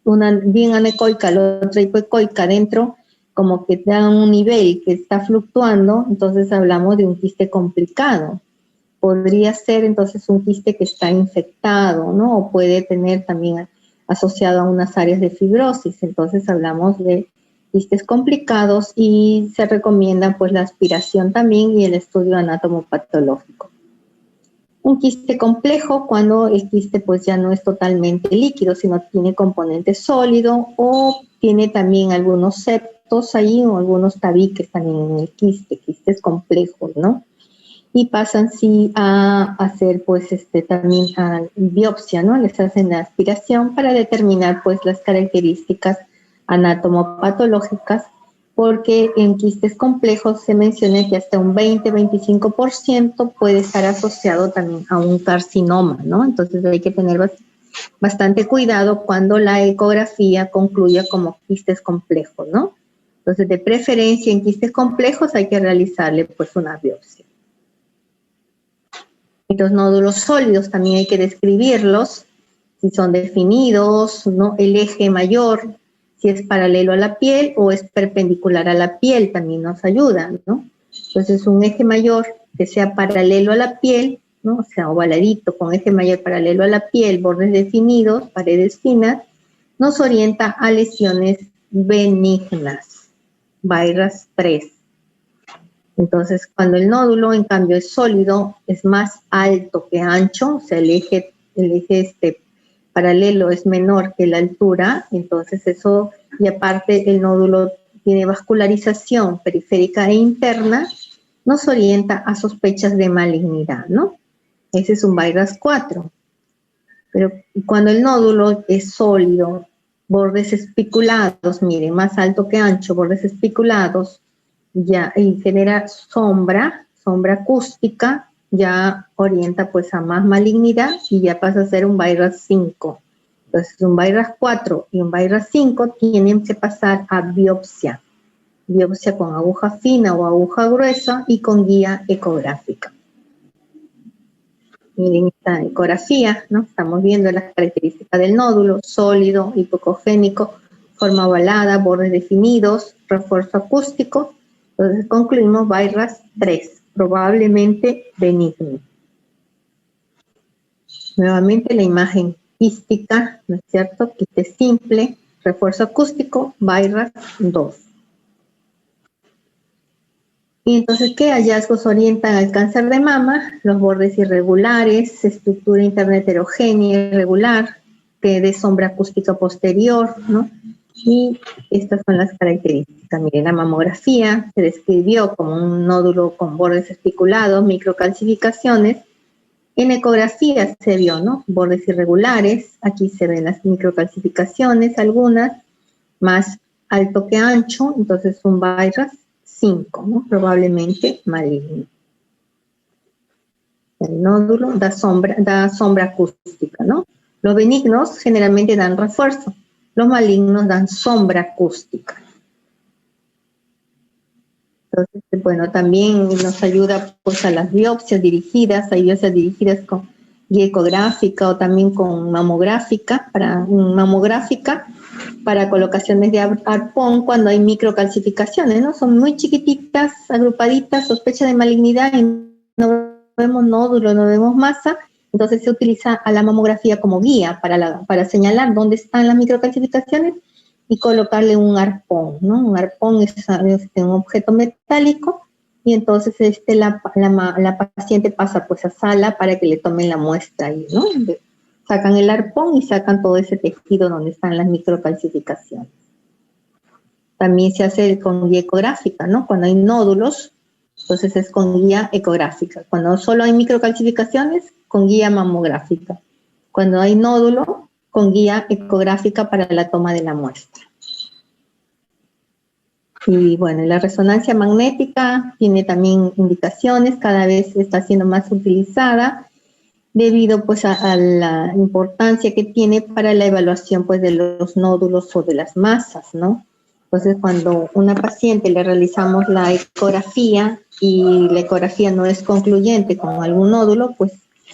S1: una bien anecoica, la otra hipoecoica dentro, como que dan un nivel que está fluctuando, entonces hablamos de un quiste complicado. Podría ser entonces un quiste que está infectado, ¿no? O puede tener también asociado a unas áreas de fibrosis, entonces hablamos de quistes complicados y se recomienda pues la aspiración también y el estudio anatomopatológico. Un quiste complejo cuando el quiste pues ya no es totalmente líquido, sino tiene componente sólido o tiene también algunos septos ahí o algunos tabiques también en el quistes complejos, ¿no? Y pasan sí a hacer pues también a biopsia, ¿no? Les hacen la aspiración para determinar pues las características anatomopatológicas, porque en quistes complejos se menciona que hasta un 20-25% puede estar asociado también a un carcinoma, ¿no? Entonces hay que tener bastante cuidado cuando la ecografía concluya como quistes complejos, ¿no? Entonces, de preferencia en quistes complejos hay que realizarle pues una biopsia. Y los nódulos sólidos también hay que describirlos, si son definidos, ¿no? El eje mayor, si es paralelo a la piel o es perpendicular a la piel, también nos ayuda, ¿no? Entonces, un eje mayor que sea paralelo a la piel, ¿no? O sea, ovaladito, con eje mayor paralelo a la piel, bordes definidos, paredes finas, nos orienta a lesiones benignas, BI-RAS 3. Entonces, cuando el nódulo, en cambio, es sólido, es más alto que ancho, o sea, el eje paralelo es menor que la altura, entonces eso, y aparte el nódulo tiene vascularización periférica e interna, nos orienta a sospechas de malignidad, ¿no? Ese es un BI-RAS 4. Pero cuando el nódulo es sólido, bordes espiculados, miren, más alto que ancho, bordes espiculados, ya, y genera sombra acústica, ya orienta pues a más malignidad y ya pasa a ser un BI-RAS 5. Entonces un BI-RAS 4 y un BI-RAS 5 tienen que pasar a biopsia con aguja fina o aguja gruesa y con guía ecográfica. Miren esta ecografía, ¿no? Estamos viendo las características del nódulo: sólido, hipocogénico, forma ovalada, bordes definidos, refuerzo acústico. Entonces concluimos BI-RAS 3, probablemente benigno. Nuevamente la imagen quística, ¿no es cierto? Quiste simple, refuerzo acústico, BI-RAS 2. Y entonces, ¿qué hallazgos orientan al cáncer de mama? Los bordes irregulares, estructura interna heterogénea irregular, que de sombra acústica posterior, ¿no? Y estas son las características. Miren, la mamografía se describió como un nódulo con bordes espiculados, microcalcificaciones. En ecografía se vio, ¿no? Bordes irregulares, aquí se ven las microcalcificaciones, algunas, más alto que ancho, entonces un BI-RAS 5, ¿no? Probablemente maligno. El nódulo da sombra acústica, ¿no? Los benignos generalmente dan refuerzo, los malignos dan sombra acústica. Entonces, bueno, también nos ayuda pues a las biopsias dirigidas, hay biopsias dirigidas con guía ecográfica o también con mamográfica para colocaciones de arpón cuando hay microcalcificaciones, ¿no? Son muy chiquititas, agrupaditas, sospecha de malignidad y no vemos nódulo, no vemos masa, entonces se utiliza a la mamografía como guía para señalar dónde están las microcalcificaciones y colocarle un arpón, ¿no? Un arpón es un objeto metálico y entonces la paciente pasa pues a sala para que le tomen la muestra ahí, ¿no? Sacan el arpón y sacan todo ese tejido donde están las microcalcificaciones. También se hace con guía ecográfica, ¿no? Cuando hay nódulos, entonces es con guía ecográfica. Cuando solo hay microcalcificaciones, con guía mamográfica. Cuando hay nódulo, con guía ecográfica para la toma de la muestra. Y bueno, la resonancia magnética tiene también indicaciones, cada vez está siendo más utilizada debido pues a la importancia que tiene para la evaluación pues de los nódulos o de las masas, ¿no? Entonces cuando a una paciente le realizamos la ecografía y la ecografía no es concluyente con algún nódulo, pues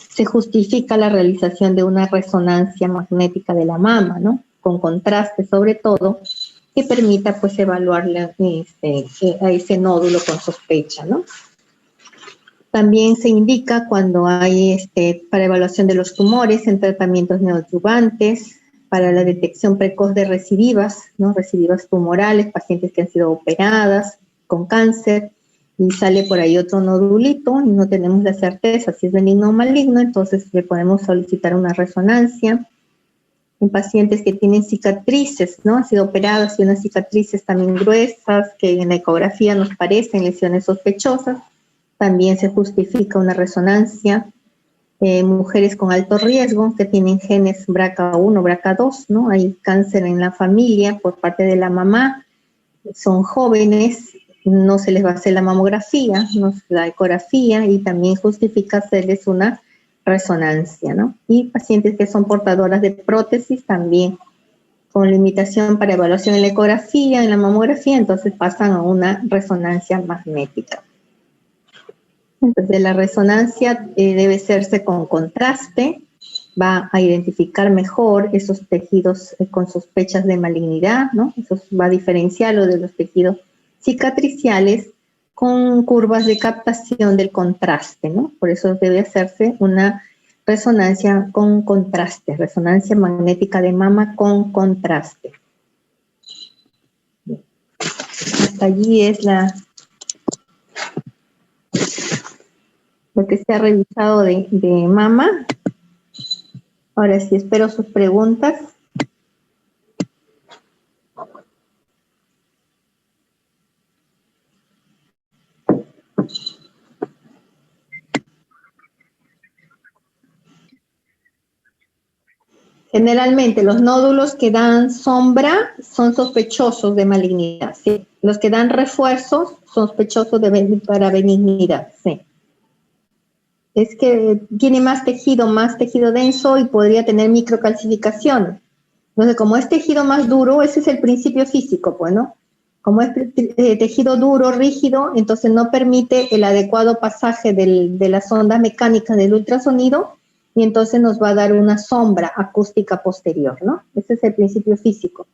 S1: se justifica la realización de una resonancia magnética de la mama, ¿no? Con contraste sobre todo, que permita pues evaluar a ese nódulo con sospecha, ¿no? También se indica cuando hay para evaluación de los tumores en tratamientos neoadyuvantes, para la detección precoz de recidivas, ¿no? Recidivas tumorales, pacientes que han sido operadas con cáncer y sale por ahí otro nodulito y no tenemos la certeza si es benigno o maligno, entonces le podemos solicitar una resonancia. En pacientes que tienen cicatrices, ¿no? Han sido operadas y unas cicatrices también gruesas que en la ecografía nos parecen lesiones sospechosas, también se justifica una resonancia. Mujeres con alto riesgo que tienen genes BRCA1, BRCA2, ¿no? Hay cáncer en la familia por parte de la mamá, son jóvenes, no se les va a hacer la mamografía, no la ecografía y también justifica hacerles una resonancia, ¿no? Y pacientes que son portadoras de prótesis también con limitación para evaluación en la ecografía, en la mamografía, entonces pasan a una resonancia magnética. Entonces la resonancia debe hacerse con contraste, va a identificar mejor esos tejidos con sospechas de malignidad, ¿no? Eso va a diferenciarlo de los tejidos cicatriciales con curvas de captación del contraste, ¿no? Por eso debe hacerse una resonancia con contraste, resonancia magnética de mama con contraste. Hasta allí es lo que se ha revisado de mama. Ahora sí, espero sus preguntas. Generalmente los nódulos que dan sombra son sospechosos de malignidad, ¿sí? Los que dan refuerzos sospechosos para benignidad, sí. Es que tiene más tejido denso y podría tener microcalcificación. Entonces, como es tejido más duro, ese es el principio físico, pues, ¿no? Como es tejido duro, rígido, entonces no permite el adecuado pasaje de las ondas mecánicas del ultrasonido y entonces nos va a dar una sombra acústica posterior, ¿no? Ese es el principio físico.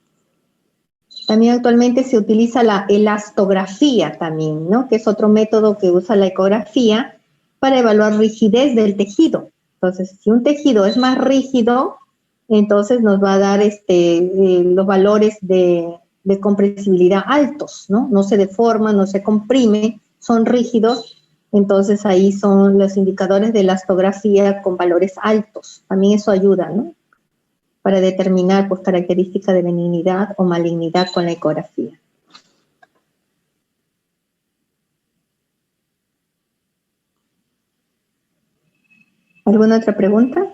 S1: También actualmente se utiliza la elastografía también, ¿no? Que es otro método que usa la ecografía para evaluar rigidez del tejido. Entonces, si un tejido es más rígido, entonces nos va a dar los valores de compresibilidad altos, ¿no? No se deforma, no se comprime, son rígidos, entonces ahí son los indicadores de elastografía con valores altos. También eso ayuda, ¿no? Para determinar pues, características de benignidad o malignidad con la ecografía. ¿Alguna otra pregunta?